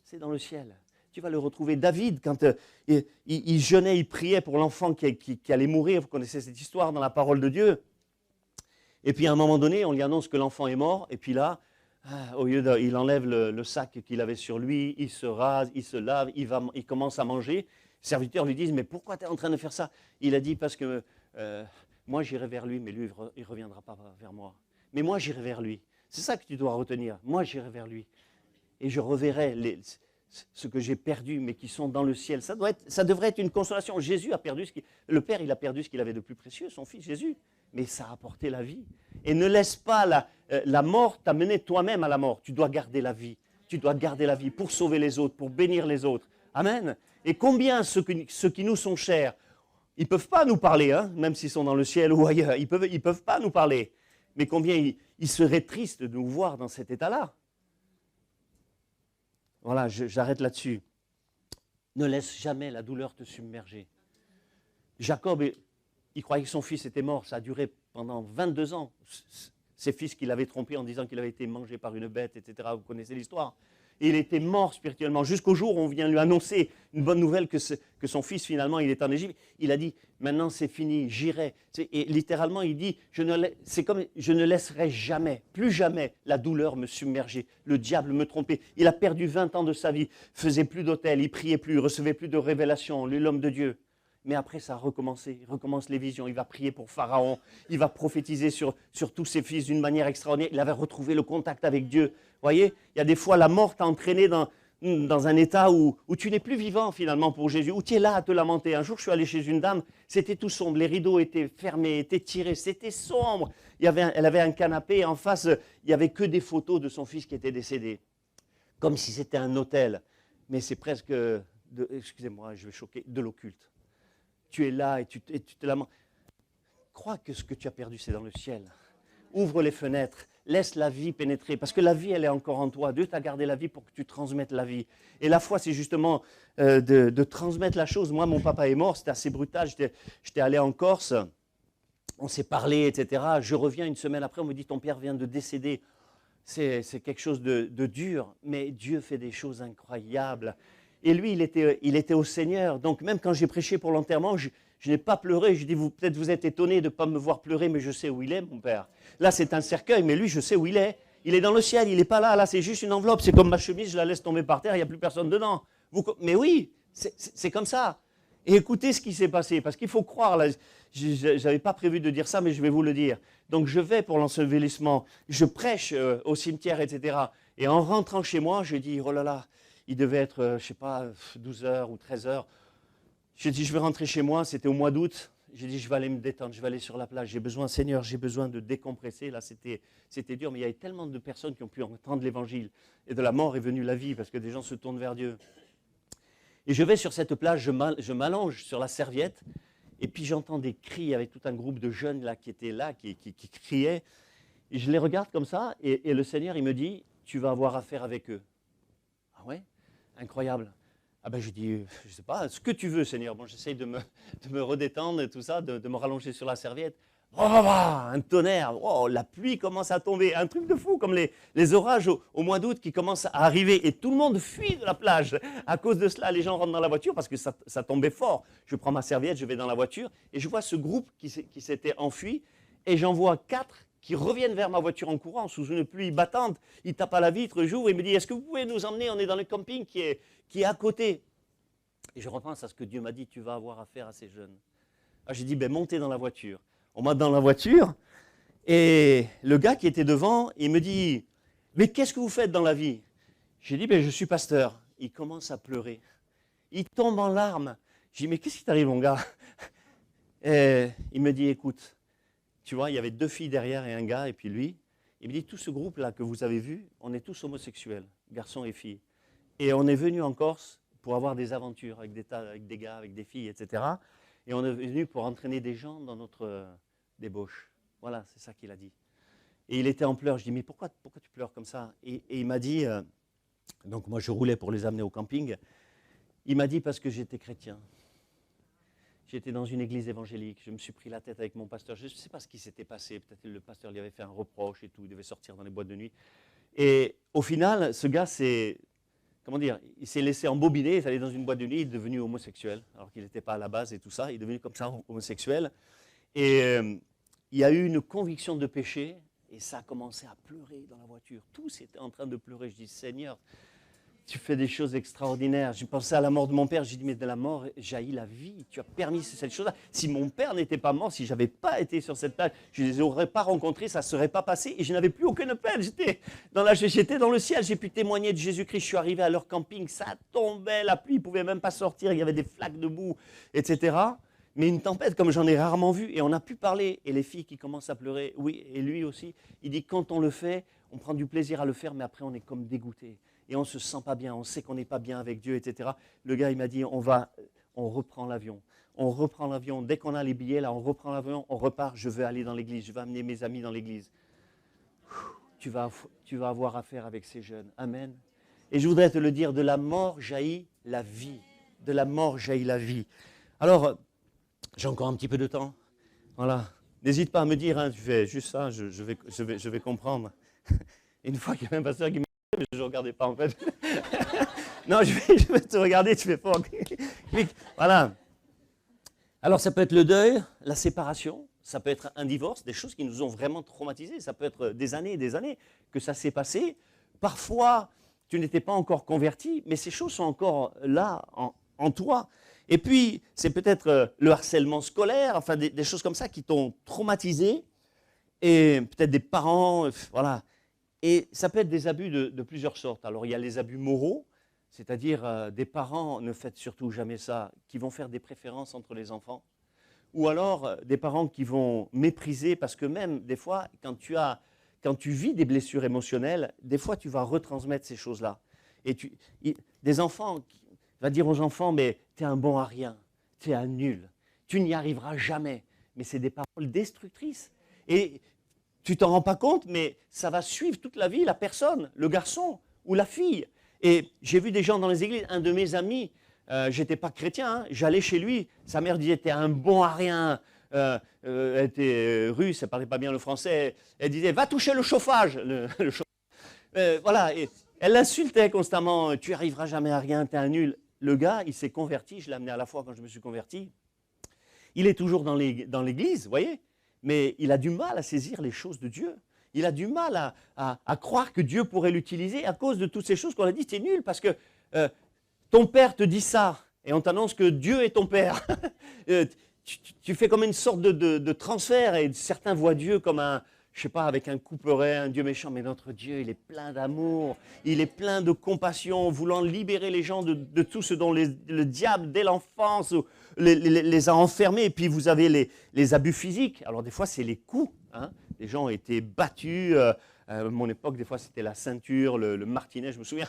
Speaker 1: C'est dans le ciel. Tu vas le retrouver. David, quand il jeûnait, il priait pour l'enfant qui allait mourir. Vous connaissez cette histoire dans la parole de Dieu. Et puis à un moment donné, on lui annonce que l'enfant est mort. Et puis là, au lieu il enlève le sac qu'il avait sur lui, il se rase, il se lave, il commence à manger. Les serviteurs lui disent, mais pourquoi tu es en train de faire ça? Il a dit, parce que moi j'irai vers lui, mais lui, il ne reviendra pas vers moi. Mais moi j'irai vers lui. C'est ça que tu dois retenir. Moi j'irai vers lui. Et je reverrai ce que j'ai perdu, mais qui sont dans le ciel. Ça devrait être une consolation. Jésus a perdu le Père, il a perdu ce qu'il avait de plus précieux, son Fils Jésus. Mais ça a apporté la vie. Et ne laisse pas la mort t'amener toi-même à la mort. Tu dois garder la vie. Tu dois garder la vie pour sauver les autres, pour bénir les autres. Amen. Et combien ceux qui nous sont chers, ils ne peuvent pas nous parler, hein, même s'ils sont dans le ciel ou ailleurs. Ils peuvent pas nous parler. Mais combien ils seraient tristes de nous voir dans cet état-là. Voilà, j'arrête là-dessus. Ne laisse jamais la douleur te submerger. Jacob, il croyait que son fils était mort. Ça a duré pendant 22 ans. Ses fils qu'il avait trompés en disant qu'il avait été mangé par une bête, etc. Vous connaissez l'histoire. Et il était mort spirituellement. Jusqu'au jour où on vient lui annoncer une bonne nouvelle que son fils, finalement, il est en Égypte. Il a dit, maintenant c'est fini, j'irai. Et littéralement, il dit, c'est comme je ne laisserai jamais, plus jamais, la douleur me submerger, le diable me tromper. Il a perdu 20 ans de sa vie, faisait plus d'autel, il priait plus, recevait plus de révélations, l'homme de Dieu. Mais après, ça a recommencé. Il recommence les visions. Il va prier pour Pharaon. Il va prophétiser sur tous ses fils d'une manière extraordinaire. Il avait retrouvé le contact avec Dieu. Vous voyez, il y a des fois, la mort t'a entraîné dans un état où tu n'es plus vivant finalement pour Jésus, où tu es là à te lamenter. Un jour, je suis allé chez une dame, c'était tout sombre. Les rideaux étaient fermés, étaient tirés. C'était sombre. Elle avait un canapé. En face, il n'y avait que des photos de son fils qui était décédé. Comme si c'était un hôtel. Mais c'est presque, excusez-moi, je vais choquer, de l'occulte. Tu es là et tu te lamentes. Crois que ce que tu as perdu, c'est dans le ciel. Ouvre les fenêtres, laisse la vie pénétrer, parce que la vie, elle est encore en toi. Dieu t'a gardé la vie pour que tu transmettes la vie. Et la foi, c'est justement de transmettre la chose. Moi, mon papa est mort, c'était assez brutal. J'étais allé en Corse, on s'est parlé, etc. Je reviens une semaine après, on me dit, ton père vient de décéder. C'est quelque chose de dur, mais Dieu fait des choses incroyables. Et lui, il était au Seigneur. Donc même quand j'ai prêché pour l'enterrement, Je n'ai pas pleuré. Je dis, peut-être vous êtes étonné de ne pas me voir pleurer, mais je sais où il est, mon père. Là, c'est un cercueil, mais lui, je sais où il est. Il est dans le ciel, il n'est pas là. Là, c'est juste une enveloppe. C'est comme ma chemise, je la laisse tomber par terre, il n'y a plus personne dedans. Mais oui, c'est comme ça. Et écoutez ce qui s'est passé, parce qu'il faut croire, là, je n'avais pas prévu de dire ça, mais je vais vous le dire. Donc je vais pour l'ensevelissement, je prêche au cimetière, etc. Et en rentrant chez moi, je dis, oh là là, il devait être, je ne sais pas, 12 heures ou 13 heures. J'ai dit, je vais rentrer chez moi, c'était au mois d'août. J'ai dit, je vais aller me détendre, je vais aller sur la plage. J'ai besoin, Seigneur, j'ai besoin de décompresser. Là, c'était dur, mais il y avait tellement de personnes qui ont pu entendre l'évangile. Et de la mort est venue la vie, parce que des gens se tournent vers Dieu. Et je vais sur cette plage, je m'allonge sur la serviette, et puis j'entends des cris avec tout un groupe de jeunes là, qui étaient là, qui criaient. Et je les regarde comme ça, et le Seigneur, il me dit, tu vas avoir affaire avec eux. Ah ouais? Incroyable. Ah ben je dis, je ne sais pas, ce que tu veux, Seigneur. Bon, j'essaye de me redétendre et tout ça, de me rallonger sur la serviette. Oh, un tonnerre, oh, la pluie commence à tomber, un truc de fou, comme les orages au mois d'août qui commencent à arriver. Et tout le monde fuit de la plage. À cause de cela, les gens rentrent dans la voiture parce que ça tombait fort. Je prends ma serviette, je vais dans la voiture et je vois ce groupe qui s'était enfui. Et j'en vois 4 qui reviennent vers ma voiture en courant sous une pluie battante. Ils tapent à la vitre, j'ouvre et me dit, est-ce que vous pouvez nous emmener? On est dans le camping qui est à côté. Et je repense à ce que Dieu m'a dit, tu vas avoir affaire à ces jeunes. Ah, j'ai dit, ben, montez dans la voiture. On m'a dans la voiture et le gars qui était devant, il me dit, mais qu'est-ce que vous faites dans la vie? J'ai dit, ben, je suis pasteur. Il commence à pleurer. Il tombe en larmes. J'ai dit, mais qu'est-ce qui t'arrive, mon gars? Et il me dit, écoute, tu vois, il y avait 2 filles derrière et un gars, et puis lui. Il me dit, tout ce groupe-là que vous avez vu, on est tous homosexuels, garçons et filles. Et on est venu en Corse pour avoir des aventures avec des gars, avec des filles, etc. Et on est venu pour entraîner des gens dans notre débauche. Voilà, c'est ça qu'il a dit. Et il était en pleurs. Je dis, mais pourquoi tu pleures comme ça? Et il m'a dit, donc moi je roulais pour les amener au camping, il m'a dit parce que j'étais chrétien. J'étais dans une église évangélique, je me suis pris la tête avec mon pasteur. Je ne sais pas ce qui s'était passé, peut-être le pasteur lui avait fait un reproche et tout, il devait sortir dans les boîtes de nuit. Et au final, ce gars il s'est laissé embobiner, il est allé dans une boîte de nuit, il est devenu homosexuel, alors qu'il n'était pas à la base et tout ça, il est devenu comme ça homosexuel. Et il y a eu une conviction de péché, et ça a commencé à pleurer dans la voiture. Tous étaient en train de pleurer. Je dis, Seigneur, tu fais des choses extraordinaires. J'ai pensé à la mort de mon père, j'ai dit, mais de la mort jaillit la vie. Tu as permis cette chose-là. Si mon père n'était pas mort, si je n'avais pas été sur cette plage, je ne les aurais pas rencontrés, ça ne serait pas passé, et je n'avais plus aucune peine. J'étais dans le ciel, j'ai pu témoigner de Jésus-Christ. Je suis arrivé à leur camping, ça tombait, la pluie ne pouvait même pas sortir, il y avait des flaques de boue, etc. Mais une tempête comme j'en ai rarement vu, et on a pu parler. Et les filles qui commencent à pleurer, oui, et lui aussi, il dit, quand on le fait, on prend du plaisir à le faire, mais après on est comme dégoûté. Et on ne se sent pas bien, on sait qu'on n'est pas bien avec Dieu, etc. Le gars, il m'a dit, on reprend l'avion. On reprend l'avion. Dès qu'on a les billets, là, on reprend l'avion, on repart. Je veux aller dans l'église, je vais amener mes amis dans l'église. Tu vas avoir affaire avec ces jeunes. Amen. Et je voudrais te le dire, de la mort jaillit la vie. De la mort jaillit la vie. Alors, j'ai encore un petit peu de temps. Voilà. N'hésite pas à me dire, hein, tu fais juste ça, je vais comprendre. Une fois qu'il y a un pasteur qui me mais je ne regardais pas en fait. Non, je vais te regarder, tu fais fort. Voilà. Alors ça peut être le deuil, la séparation, ça peut être un divorce, des choses qui nous ont vraiment traumatisés. Ça peut être des années et des années que ça s'est passé. Parfois, tu n'étais pas encore converti, mais ces choses sont encore là en toi. Et puis, c'est peut-être le harcèlement scolaire, enfin des choses comme ça qui t'ont traumatisé. Et peut-être des parents, voilà. Et ça peut être des abus de plusieurs sortes. Alors, il y a les abus moraux, c'est-à-dire des parents, ne faites surtout jamais ça, qui vont faire des préférences entre les enfants. Ou alors des parents qui vont mépriser, parce que même des fois, quand tu vis des blessures émotionnelles, des fois tu vas retransmettre ces choses-là. Et des enfants, va dire aux enfants, mais tu es un bon à rien, tu es un nul, tu n'y arriveras jamais. Mais c'est des paroles destructrices. Et tu t'en rends pas compte, mais ça va suivre toute la vie la personne, le garçon ou la fille. Et j'ai vu des gens dans les églises, un de mes amis, j'étais pas chrétien, hein, j'allais chez lui, sa mère disait, t'es un bon à rien, elle était russe, elle parlait pas bien le français, elle disait, va toucher le chauffage. Le chauffage. Voilà, et elle l'insultait constamment, tu arriveras jamais à rien, t'es un nul. Le gars, il s'est converti, je l'ai amené à la foi quand je me suis converti. il est toujours dans l'église, vous voyez, mais il a du mal à saisir les choses de Dieu. Il a du mal à croire que Dieu pourrait l'utiliser à cause de toutes ces choses qu'on a dit. C'est nul parce que ton père te dit ça et on t'annonce que Dieu est ton père. Tu fais comme une sorte de transfert et certains voient Dieu comme un, je sais pas, avec un couperet, un Dieu méchant. Mais notre Dieu, il est plein d'amour, il est plein de compassion, voulant libérer les gens de tout ce dont le diable, dès l'enfance, les a enfermés. Et puis vous avez les abus physiques. Alors des fois, c'est les coups. Hein. Les gens ont été battus. À mon époque, des fois, c'était la ceinture, le martinet. Je me souviens,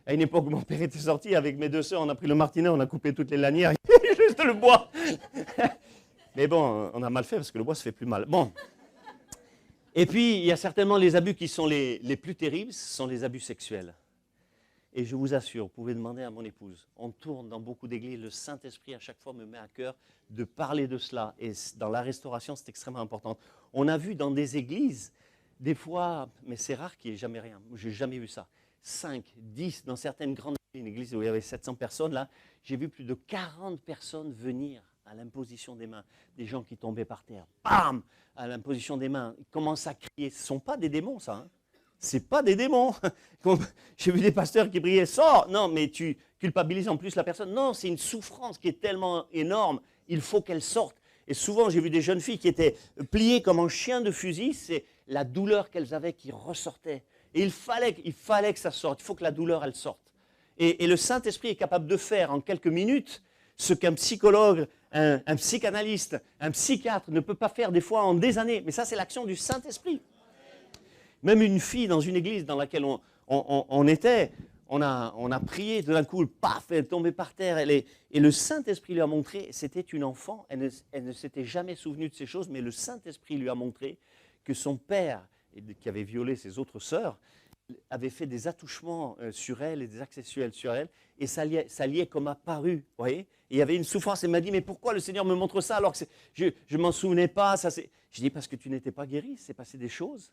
Speaker 1: à une époque où mon père était sorti, avec mes deux sœurs, on a pris le martinet, on a coupé toutes les lanières, juste le bois. Mais bon, on a mal fait parce que le bois se fait plus mal. Bon. Et puis, il y a certainement les abus qui sont les plus terribles, ce sont les abus sexuels. Et je vous assure, vous pouvez demander à mon épouse, on tourne dans beaucoup d'églises, le Saint-Esprit à chaque fois me met à cœur de parler de cela. Et dans la restauration, c'est extrêmement important. On a vu dans des églises, des fois, mais c'est rare qu'il n'y ait jamais rien. Je n'ai jamais vu ça. 5, 10, dans certaines grandes églises où il y avait 700 personnes, là, j'ai vu plus de 40 personnes venir à l'imposition des mains. Des gens qui tombaient par terre. Bam! À l'imposition des mains. Ils commencent à crier. Ce ne sont pas des démons, ça. Hein. Ce n'est pas des démons. J'ai vu des pasteurs qui priaient, sors! Non, mais tu culpabilises en plus la personne. Non, c'est une souffrance qui est tellement énorme. Il faut qu'elle sorte. Et souvent, j'ai vu des jeunes filles qui étaient pliées comme un chien de fusil. C'est la douleur qu'elles avaient qui ressortait. Et il fallait que ça sorte. Il faut que la douleur, elle sorte. Et le Saint-Esprit est capable de faire en quelques minutes ce qu'un psychologue, un psychanalyste, un psychiatre ne peut pas faire des fois en des années. Mais ça, c'est l'action du Saint-Esprit. Même une fille dans une église dans laquelle on était, on a prié, tout d'un coup, paf, elle est tombée par terre. Et le Saint-Esprit lui a montré, c'était une enfant, elle ne s'était jamais souvenue de ces choses, mais le Saint-Esprit lui a montré que son père, qui avait violé ses autres sœurs, avait fait des attouchements sur elle et des actes sexuels sur elle, et ça liait comme apparu, vous voyez. Et il y avait une souffrance, elle m'a dit, mais pourquoi le Seigneur me montre ça alors que je ne m'en souvenais pas. Je dis, parce que tu n'étais pas guéri, c'est passé des choses.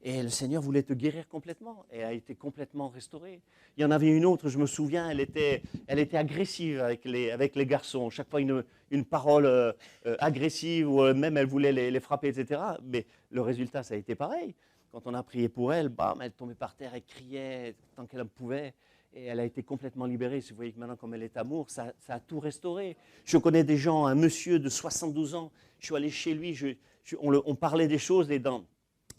Speaker 1: Et le Seigneur voulait te guérir complètement, et elle a été complètement restaurée. Il y en avait une autre, je me souviens, elle était agressive avec les garçons. Chaque fois, une parole agressive, ou même elle voulait les frapper, etc. Mais le résultat, ça a été pareil. Quand on a prié pour elle, bam, elle tombait par terre, elle criait tant qu'elle pouvait. Et elle a été complètement libérée. Si vous voyez que maintenant, comme elle est amour, ça a tout restauré. Je connais des gens, un monsieur de 72 ans, je suis allé chez lui, on parlait des choses, et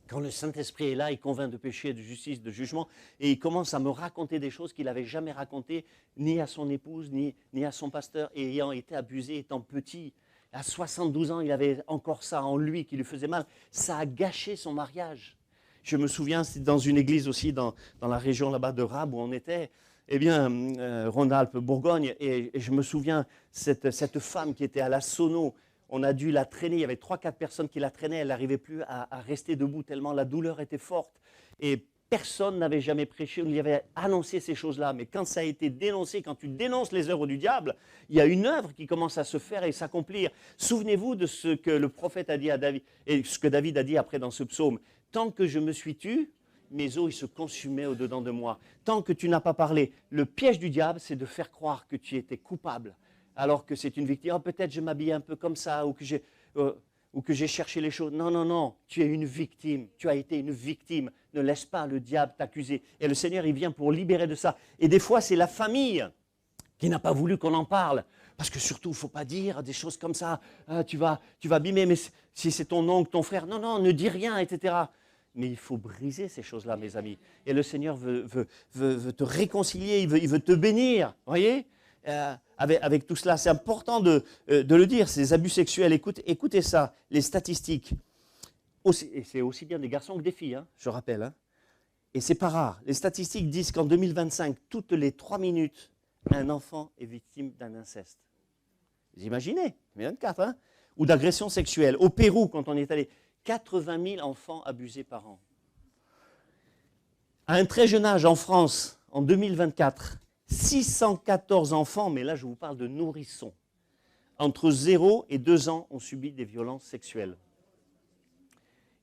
Speaker 1: quand le Saint-Esprit est là, il convainc de péché, de justice, de jugement, et il commence à me raconter des choses qu'il n'avait jamais racontées, ni à son épouse, ni à son pasteur, et ayant été abusé étant petit. À 72 ans, il avait encore ça en lui qui lui faisait mal. Ça a gâché son mariage. Je me souviens, c'était dans une église aussi, dans la région là-bas de Rabe où on était, eh bien, Rhône-Alpes, Bourgogne, et je me souviens, cette femme qui était à la sono, on a dû la traîner, il y avait 3-4 personnes qui la traînaient, elle n'arrivait plus à rester debout tellement la douleur était forte. Et personne n'avait jamais prêché, on lui avait annoncé ces choses-là. Mais quand ça a été dénoncé, quand tu dénonces les œuvres du diable, il y a une œuvre qui commence à se faire et s'accomplir. Souvenez-vous de ce que le prophète a dit à David, et ce que David a dit après dans ce psaume. Tant que je me suis tu, mes os ils se consumaient au-dedans de moi. Tant que tu n'as pas parlé, le piège du diable, c'est de faire croire que tu étais coupable, alors que c'est une victime. Oh, peut-être je m'habillais un peu comme ça, ou que j'ai cherché les choses. Non, non, non, tu es une victime. Tu as été une victime. Ne laisse pas le diable t'accuser. Et le Seigneur, il vient pour libérer de ça. Et des fois, c'est la famille qui n'a pas voulu qu'on en parle. Parce que surtout, il ne faut pas dire des choses comme ça. Ah, tu vas abîmer, mais si c'est ton oncle, ton frère, non, non, ne dis rien, etc. Mais il faut briser ces choses-là, mes amis. Et le Seigneur veut te réconcilier, il veut te bénir, voyez, avec tout cela. C'est important de le dire, ces abus sexuels. Écoutez ça, les statistiques. Et c'est aussi bien des garçons que des filles, hein, je rappelle. Hein. Et c'est pas rare. Les statistiques disent qu'en 2025, toutes les 3 minutes, un enfant est victime d'un inceste. Vous imaginez, 24, hein, ou d'agression sexuelle. Au Pérou, quand on est allé, 80 000 enfants abusés par an. À un très jeune âge, en France, en 2024, 614 enfants, mais là je vous parle de nourrissons, entre 0 et 2 ans ont subi des violences sexuelles.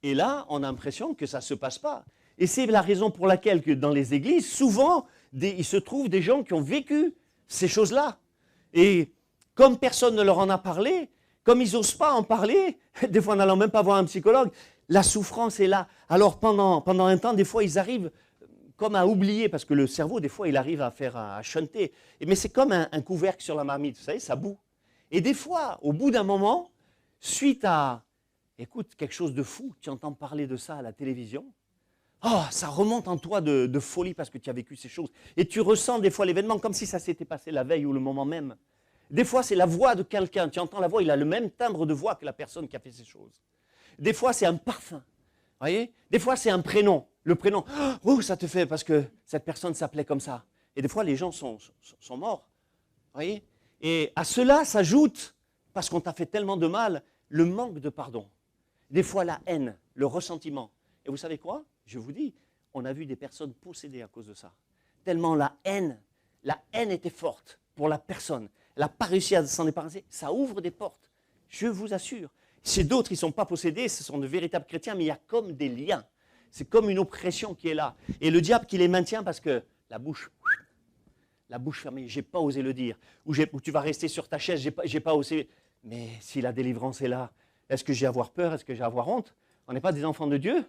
Speaker 1: Et là, on a l'impression que ça ne se passe pas. Et c'est la raison pour laquelle que dans les églises, souvent, il se trouve des gens qui ont vécu ces choses-là. Et comme personne ne leur en a parlé, comme ils n'osent pas en parler, des fois en n'allant même pas voir un psychologue, la souffrance est là. Alors pendant un temps, des fois, ils arrivent comme à oublier, parce que le cerveau, des fois, il arrive à shunter. Mais c'est comme un couvercle sur la marmite, vous savez, ça bout. Et des fois, au bout d'un moment, suite à, écoute, quelque chose de fou, tu entends parler de ça à la télévision, oh, ça remonte en toi de folie parce que tu as vécu ces choses. Et tu ressens des fois l'événement comme si ça s'était passé la veille ou le moment même. Des fois, c'est la voix de quelqu'un. Tu entends la voix, il a le même timbre de voix que la personne qui a fait ces choses. Des fois, c'est un parfum. Voyez? Des fois, c'est un prénom. Le prénom, oh, ça te fait parce que cette personne s'appelait comme ça. Et des fois, les gens sont morts. Voyez? Et à cela s'ajoute, parce qu'on t'a fait tellement de mal, le manque de pardon. Des fois, la haine, le ressentiment. Et vous savez quoi? Je vous dis, on a vu des personnes possédées à cause de ça. Tellement la haine était forte pour la personne. Elle n'a pas réussi à s'en débarrasser. Ça ouvre des portes, je vous assure. Chez d'autres, ils ne sont pas possédés, ce sont de véritables chrétiens, mais il y a comme des liens. C'est comme une oppression qui est là. Et le diable qui les maintient parce que la bouche fermée, je n'ai pas osé le dire. Ou tu vas rester sur ta chaise, j'ai pas osé. Mais si la délivrance est là, est-ce que j'ai à avoir peur? Est-ce que j'ai à avoir honte? On n'est pas des enfants de Dieu.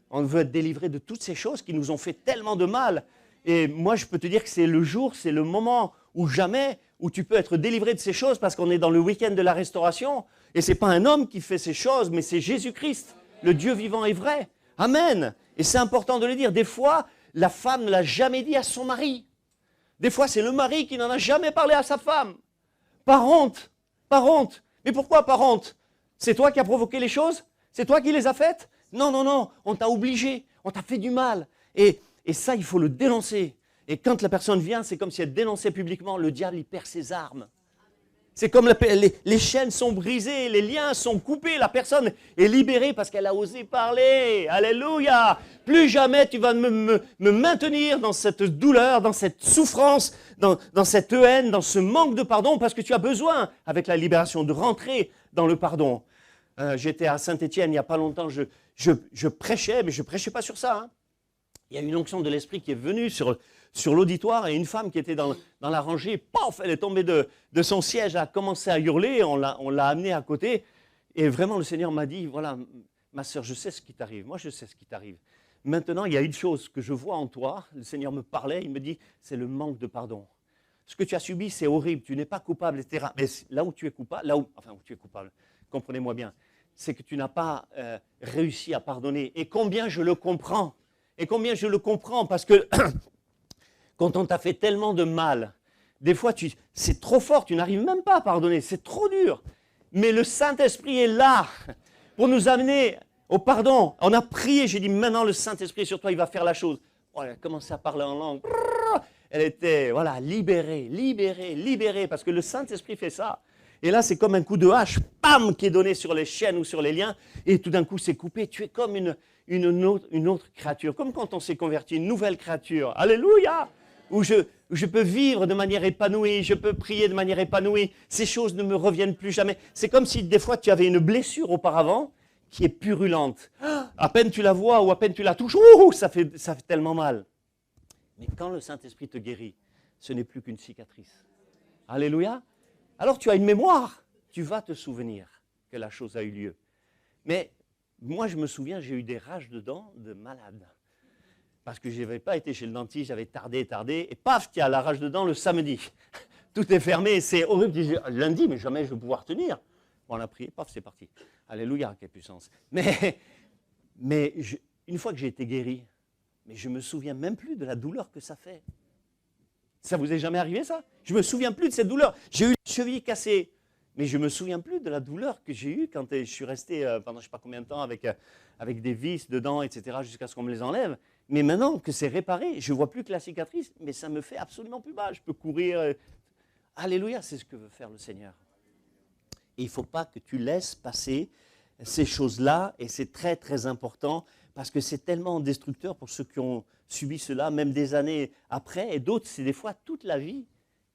Speaker 1: On veut être délivrés de toutes ces choses qui nous ont fait tellement de mal. Et moi, je peux te dire que c'est le jour, c'est le moment où jamais, où tu peux être délivré de ces choses parce qu'on est dans le week-end de la restauration. Et ce n'est pas un homme qui fait ces choses, mais c'est Jésus-Christ, le Dieu vivant et vrai. Amen. Et c'est important de le dire. Des fois, la femme ne l'a jamais dit à son mari. Des fois, c'est le mari qui n'en a jamais parlé à sa femme. Par honte. Par honte. Mais pourquoi par honte? C'est toi qui as provoqué les choses? C'est toi qui les as faites? Non, non, non. On t'a obligé. On t'a fait du mal. Et ça, il faut le dénoncer. Et quand la personne vient, c'est comme si elle dénonçait publiquement. Le diable, il perd ses armes. C'est comme les chaînes sont brisées, les liens sont coupés, la personne est libérée parce qu'elle a osé parler. Alléluia! Plus jamais tu vas me maintenir dans cette douleur, dans cette souffrance, dans cette haine, dans ce manque de pardon, parce que tu as besoin, avec la libération, de rentrer dans le pardon. J'étais à Saint-Étienne il n'y a pas longtemps, je prêchais, mais je ne prêchais pas sur ça. Hein. Il y a une onction de l'esprit qui est venue sur l'auditoire et une femme qui était dans la rangée, paf, elle est tombée de son siège, elle a commencé à hurler, on l'a amenée à côté. Et vraiment, le Seigneur m'a dit, voilà, ma sœur, je sais ce qui t'arrive, moi je sais ce qui t'arrive. Maintenant, il y a une chose que je vois en toi, le Seigneur me parlait, il me dit, c'est le manque de pardon. Ce que tu as subi, c'est horrible, tu n'es pas coupable, etc. Mais là où tu es coupable, où tu es coupable, comprenez-moi bien, c'est que tu n'as pas réussi à pardonner. Et combien je le comprends, parce que quand on t'a fait tellement de mal, des fois, c'est trop fort, tu n'arrives même pas à pardonner, c'est trop dur. Mais le Saint-Esprit est là pour nous amener au pardon. On a prié, j'ai dit, maintenant le Saint-Esprit sur toi, il va faire la chose. Oh, elle a commencé à parler en langue. Elle était, voilà, libérée, parce que le Saint-Esprit fait ça. Et là, c'est comme un coup de hache, pam, qui est donné sur les chaînes ou sur les liens, et tout d'un coup, c'est coupé. Tu es comme une autre créature, comme quand on s'est converti, une nouvelle créature. Alléluia! Où je peux vivre de manière épanouie, je peux prier de manière épanouie. Ces choses ne me reviennent plus jamais. C'est comme si des fois tu avais une blessure auparavant qui est purulente. À peine tu la vois ou à peine tu la touches, ça fait tellement mal. Mais quand le Saint-Esprit te guérit, ce n'est plus qu'une cicatrice. Alléluia. Alors tu as une mémoire, tu vas te souvenir que la chose a eu lieu. Mais moi je me souviens, j'ai eu des rages de dents de malade. Parce que je n'avais pas été chez le dentiste, j'avais tardé, et paf, tu as la rage de dents le samedi. Tout est fermé, c'est horrible. Lundi, mais jamais je vais pouvoir tenir. Bon, on a prié, paf, c'est parti. Alléluia, quelle puissance. Mais une fois que j'ai été guéri, mais je ne me souviens même plus de la douleur que ça fait. Ça vous est jamais arrivé, ça? Je ne me souviens plus de cette douleur. J'ai eu la cheville cassée, mais je ne me souviens plus de la douleur que j'ai eue quand je suis resté pendant je ne sais pas combien de temps avec des vis dedans, etc., jusqu'à ce qu'on me les enlève. Mais maintenant que c'est réparé, je ne vois plus que la cicatrice, mais ça me fait absolument plus mal. Je peux courir. Alléluia, c'est ce que veut faire le Seigneur. Et il ne faut pas que tu laisses passer ces choses-là, et c'est très, très important, parce que c'est tellement destructeur pour ceux qui ont subi cela, même des années après, et d'autres, c'est des fois toute la vie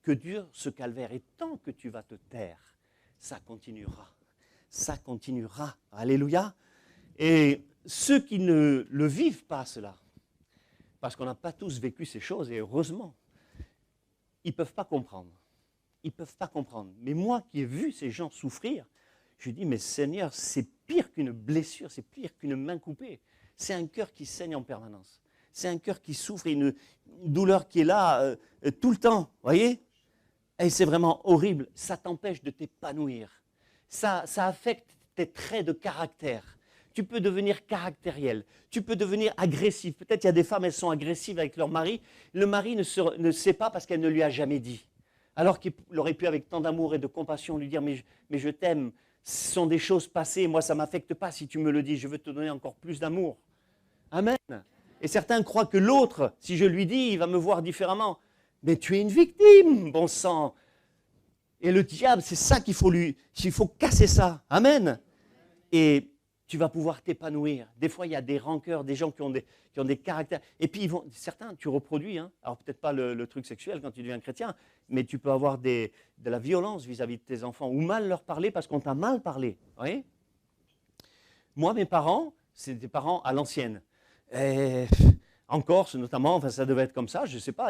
Speaker 1: que dure ce calvaire. Et tant que tu vas te taire, ça continuera. Ça continuera. Alléluia. Et ceux qui ne le vivent pas, cela, parce qu'on n'a pas tous vécu ces choses, et heureusement, ils ne peuvent pas comprendre. Ils ne peuvent pas comprendre. Mais moi qui ai vu ces gens souffrir, Je lui dis, mais Seigneur, c'est pire qu'une blessure, c'est pire qu'une main coupée. C'est un cœur qui saigne en permanence. C'est un cœur qui souffre, une douleur qui est là tout le temps, voyez? Et c'est vraiment horrible. Ça t'empêche de t'épanouir. Ça affecte tes traits de caractère. Tu peux devenir caractériel. Tu peux devenir agressif. Peut-être il y a des femmes, elles sont agressives avec leur mari. Le mari ne sait pas parce qu'elle ne lui a jamais dit. Alors qu'il aurait pu, avec tant d'amour et de compassion, lui dire « mais je t'aime, ce sont des choses passées, moi ça ne m'affecte pas si tu me le dis, je veux te donner encore plus d'amour. » Amen. Et certains croient que l'autre, si je lui dis, il va me voir différemment. Mais tu es une victime, bon sang. Et le diable, c'est ça qu'il faut casser ça. Amen. Et tu vas pouvoir t'épanouir. Des fois, il y a des rancœurs, des gens qui ont des caractères. Et puis, certains, tu reproduis. Hein. Alors, peut-être pas le truc sexuel quand tu deviens chrétien, mais tu peux avoir de la violence vis-à-vis de tes enfants ou mal leur parler parce qu'on t'a mal parlé. Oui. Moi, mes parents, c'est des parents à l'ancienne. En Corse, notamment, enfin, ça devait être comme ça, je ne sais pas.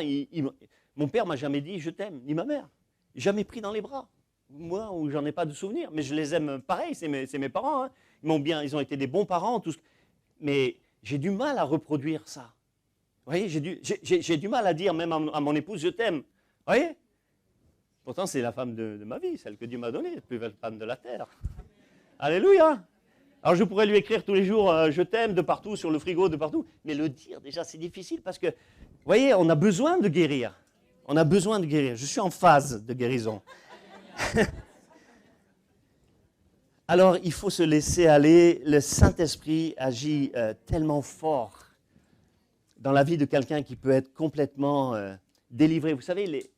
Speaker 1: Mon père ne m'a jamais dit « je t'aime », ni ma mère. Jamais pris dans les bras. Moi, où j'en ai pas de souvenir, mais je les aime pareil, c'est mes parents. Hein. Ils ont été des bons parents, mais j'ai du mal à reproduire ça. Vous voyez, j'ai du mal à dire même à mon épouse, je t'aime. Vous voyez? Pourtant, c'est la femme de ma vie, celle que Dieu m'a donnée, la plus belle femme de la terre. Alléluia! Alors, je pourrais lui écrire tous les jours, je t'aime, de partout, sur le frigo, de partout, mais le dire, déjà, c'est difficile parce que, vous voyez, on a besoin de guérir. On a besoin de guérir. Je suis en phase de guérison. Alors, il faut se laisser aller. Le Saint-Esprit agit tellement fort dans la vie de quelqu'un qui peut être complètement délivré. Vous savez,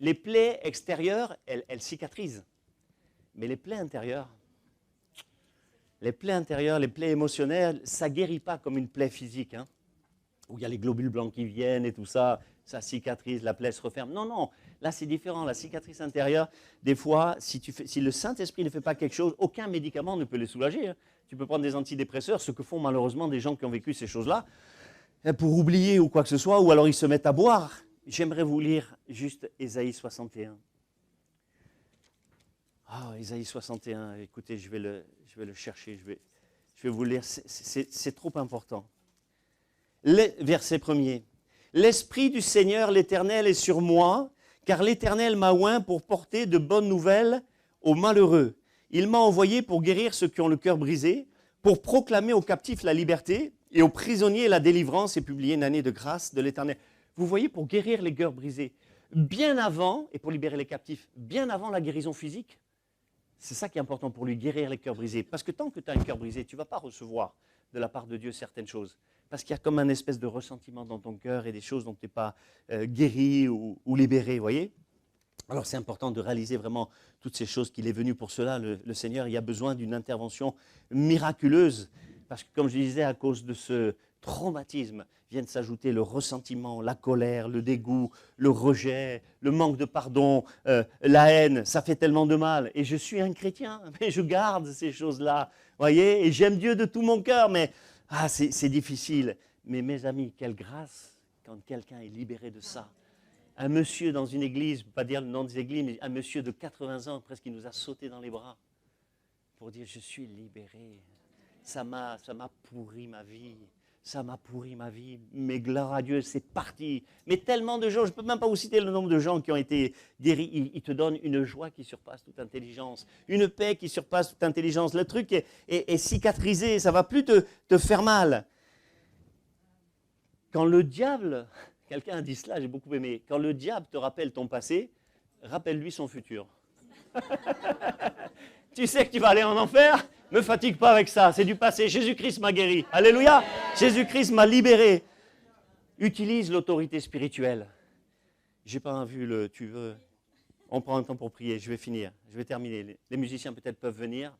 Speaker 1: les plaies extérieures, elles cicatrisent. Mais les plaies intérieures, les plaies émotionnelles, ça ne guérit pas comme une plaie physique, hein, où il y a les globules blancs qui viennent et tout ça. Ça cicatrise, la plaie se referme. Non, non, là c'est différent. La cicatrice intérieure, des fois, si le Saint-Esprit ne fait pas quelque chose, aucun médicament ne peut les soulager. Hein. Tu peux prendre des antidépresseurs, ce que font malheureusement des gens qui ont vécu ces choses-là, pour oublier ou quoi que ce soit, ou alors ils se mettent à boire. J'aimerais vous lire juste Ésaïe 61. Ah, Ésaïe 61, écoutez, je vais le chercher, je vais vous le lire, c'est trop important. Verset 1er. L'Esprit du Seigneur l'Éternel est sur moi, car l'Éternel m'a oint pour porter de bonnes nouvelles aux malheureux. Il m'a envoyé pour guérir ceux qui ont le cœur brisé, pour proclamer aux captifs la liberté et aux prisonniers la délivrance et publier une année de grâce de l'Éternel. Vous voyez, pour guérir les cœurs brisés, bien avant, et pour libérer les captifs, bien avant la guérison physique, c'est ça qui est important pour lui, guérir les cœurs brisés. Parce que tant que tu as un cœur brisé, tu ne vas pas recevoir de la part de Dieu certaines choses. Parce qu'il y a comme un espèce de ressentiment dans ton cœur et des choses dont tu n'es pas guéri ou libéré, vous voyez? Alors c'est important de réaliser vraiment toutes ces choses qu'il est venu pour cela. Le Seigneur, il y a besoin d'une intervention miraculeuse. Parce que comme je disais, à cause de ce traumatisme, viennent s'ajouter le ressentiment, la colère, le dégoût, le rejet, le manque de pardon, la haine. Ça fait tellement de mal. Et je suis un chrétien, mais je garde ces choses-là, voyez? Et j'aime Dieu de tout mon cœur, mais c'est difficile. Mais mes amis, quelle grâce quand quelqu'un est libéré de ça. Un monsieur dans une église, je ne peux pas dire le nom des églises, mais un monsieur de 80 ans, presque, qui nous a sauté dans les bras pour dire « je suis libéré ». Ça m'a pourri ma vie. Ça m'a pourri ma vie, mais gloire à Dieu, c'est parti. Mais tellement de gens, je ne peux même pas vous citer le nombre de gens qui ont été guéris. Ils te donnent une joie qui surpasse toute intelligence, une paix qui surpasse toute intelligence. Le truc est cicatrisé, ça ne va plus te faire mal. Quand le diable, quelqu'un a dit cela, j'ai beaucoup aimé, quand le diable te rappelle ton passé, rappelle-lui son futur. Tu sais que tu vas aller en enfer? Ne me fatigue pas avec ça, c'est du passé. Jésus-Christ m'a guéri. Alléluia. Jésus-Christ m'a libéré. Utilise l'autorité spirituelle. J'ai pas vu tu veux. On prend un temps pour prier, je vais finir, je vais terminer. Les musiciens peut-être peuvent venir.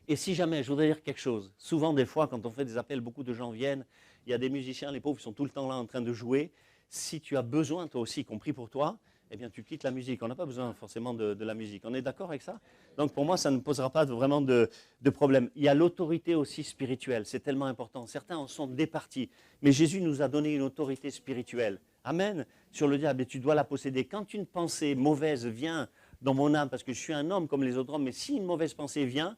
Speaker 1: Et si jamais, je voudrais dire quelque chose. Souvent, des fois, quand on fait des appels, beaucoup de gens viennent. Il y a des musiciens, les pauvres, ils sont tout le temps là en train de jouer. Si tu as besoin, toi aussi, compris pour toi, eh bien, tu quittes la musique. On n'a pas besoin forcément de la musique. On est d'accord avec ça? Donc, pour moi, ça ne posera pas vraiment de problème. Il y a l'autorité aussi spirituelle. C'est tellement important. Certains en sont départis. Mais Jésus nous a donné une autorité spirituelle. Amen. Sur le diable, et tu dois la posséder. Quand une pensée mauvaise vient dans mon âme, parce que je suis un homme comme les autres hommes, mais si une mauvaise pensée vient,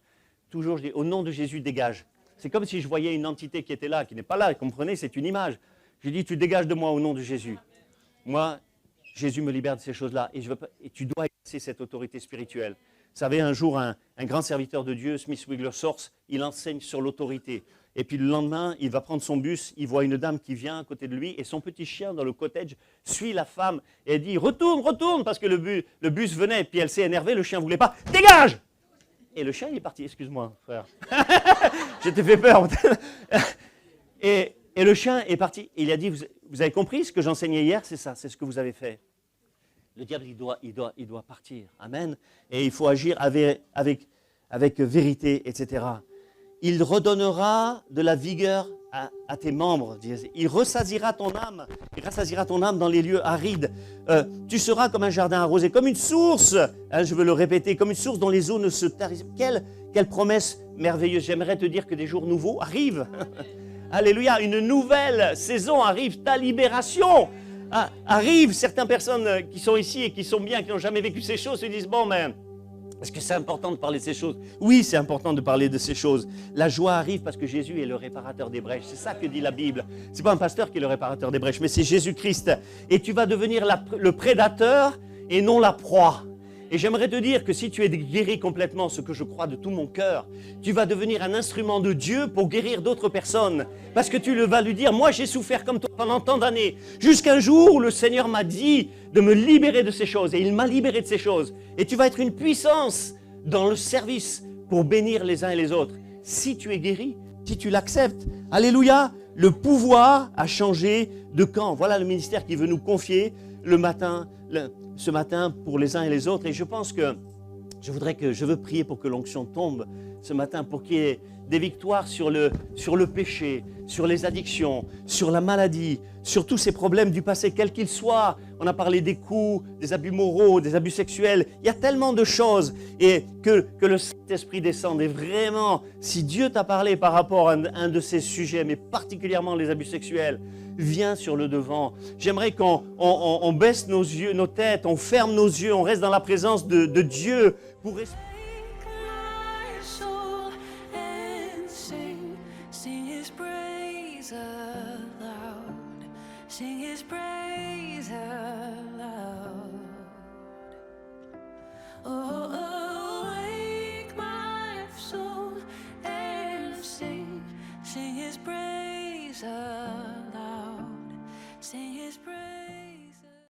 Speaker 1: toujours je dis, au nom de Jésus, dégage. C'est comme si je voyais une entité qui était là, qui n'est pas là, comprenez, c'est une image. Je dis, tu dégages de moi au nom de Jésus. Moi, Jésus me libère de ces choses-là, et tu dois exercer cette autorité spirituelle. Vous savez, un jour, un grand serviteur de Dieu, Smith Wigglesworth, il enseigne sur l'autorité. Et puis le lendemain, il va prendre son bus, il voit une dame qui vient à côté de lui, et son petit chien dans le cottage suit la femme, et elle dit, retourne, parce que le bus venait, et puis elle s'est énervée, le chien ne voulait pas, dégage! Et le chien, il est parti, excuse-moi, frère. Je t'ai fait peur. et le chien est parti, et il a dit, vous avez compris ce que j'enseignais hier, c'est ça, c'est ce que vous avez fait. Le diable, il doit partir. Amen. Et il faut agir avec vérité, etc. Il redonnera de la vigueur à tes membres. Il ressaisira ton âme. Il rassasiera ton âme dans les lieux arides. Tu seras comme un jardin arrosé, comme une source. Hein, je veux le répéter, comme une source dont les eaux ne se tarissent. Quelle promesse merveilleuse. J'aimerais te dire que des jours nouveaux arrivent. Alléluia. Une nouvelle saison arrive. Ta libération arrive. Certaines personnes qui sont ici et qui sont bien, qui n'ont jamais vécu ces choses, se disent, bon, mais est-ce que c'est important de parler de ces choses? Oui, c'est important de parler de ces choses. La joie arrive parce que Jésus est le réparateur des brèches. C'est ça que dit la Bible. Ce n'est pas un pasteur qui est le réparateur des brèches, mais c'est Jésus-Christ. Et tu vas devenir le prédateur et non la proie. Et j'aimerais te dire que si tu es guéri complètement, ce que je crois de tout mon cœur, tu vas devenir un instrument de Dieu pour guérir d'autres personnes. Parce que tu vas lui dire, moi j'ai souffert comme toi pendant tant d'années, jusqu'un jour où le Seigneur m'a dit de me libérer de ces choses. Et il m'a libéré de ces choses. Et tu vas être une puissance dans le service pour bénir les uns et les autres. Si tu es guéri, si tu l'acceptes, alléluia, le pouvoir a changé de camp. Voilà le ministère qui veut nous confier ce matin pour les uns et les autres. Et je pense que je veux prier pour que l'onction tombe ce matin, pour qu'il y ait des victoires sur le péché, sur les addictions, sur la maladie, sur tous ces problèmes du passé, quels qu'ils soient. On a parlé des coups, des abus moraux, des abus sexuels. Il y a tellement de choses. Et que le Saint-Esprit descende. Et vraiment, si Dieu t'a parlé par rapport à un de ces sujets, mais particulièrement les abus sexuels, viens sur le devant. J'aimerais qu'on baisse nos yeux, nos têtes, on ferme nos yeux, on reste dans la présence de Dieu pour respirer.
Speaker 2: Sing His praise aloud. Oh, awake my soul and sing His praise aloud.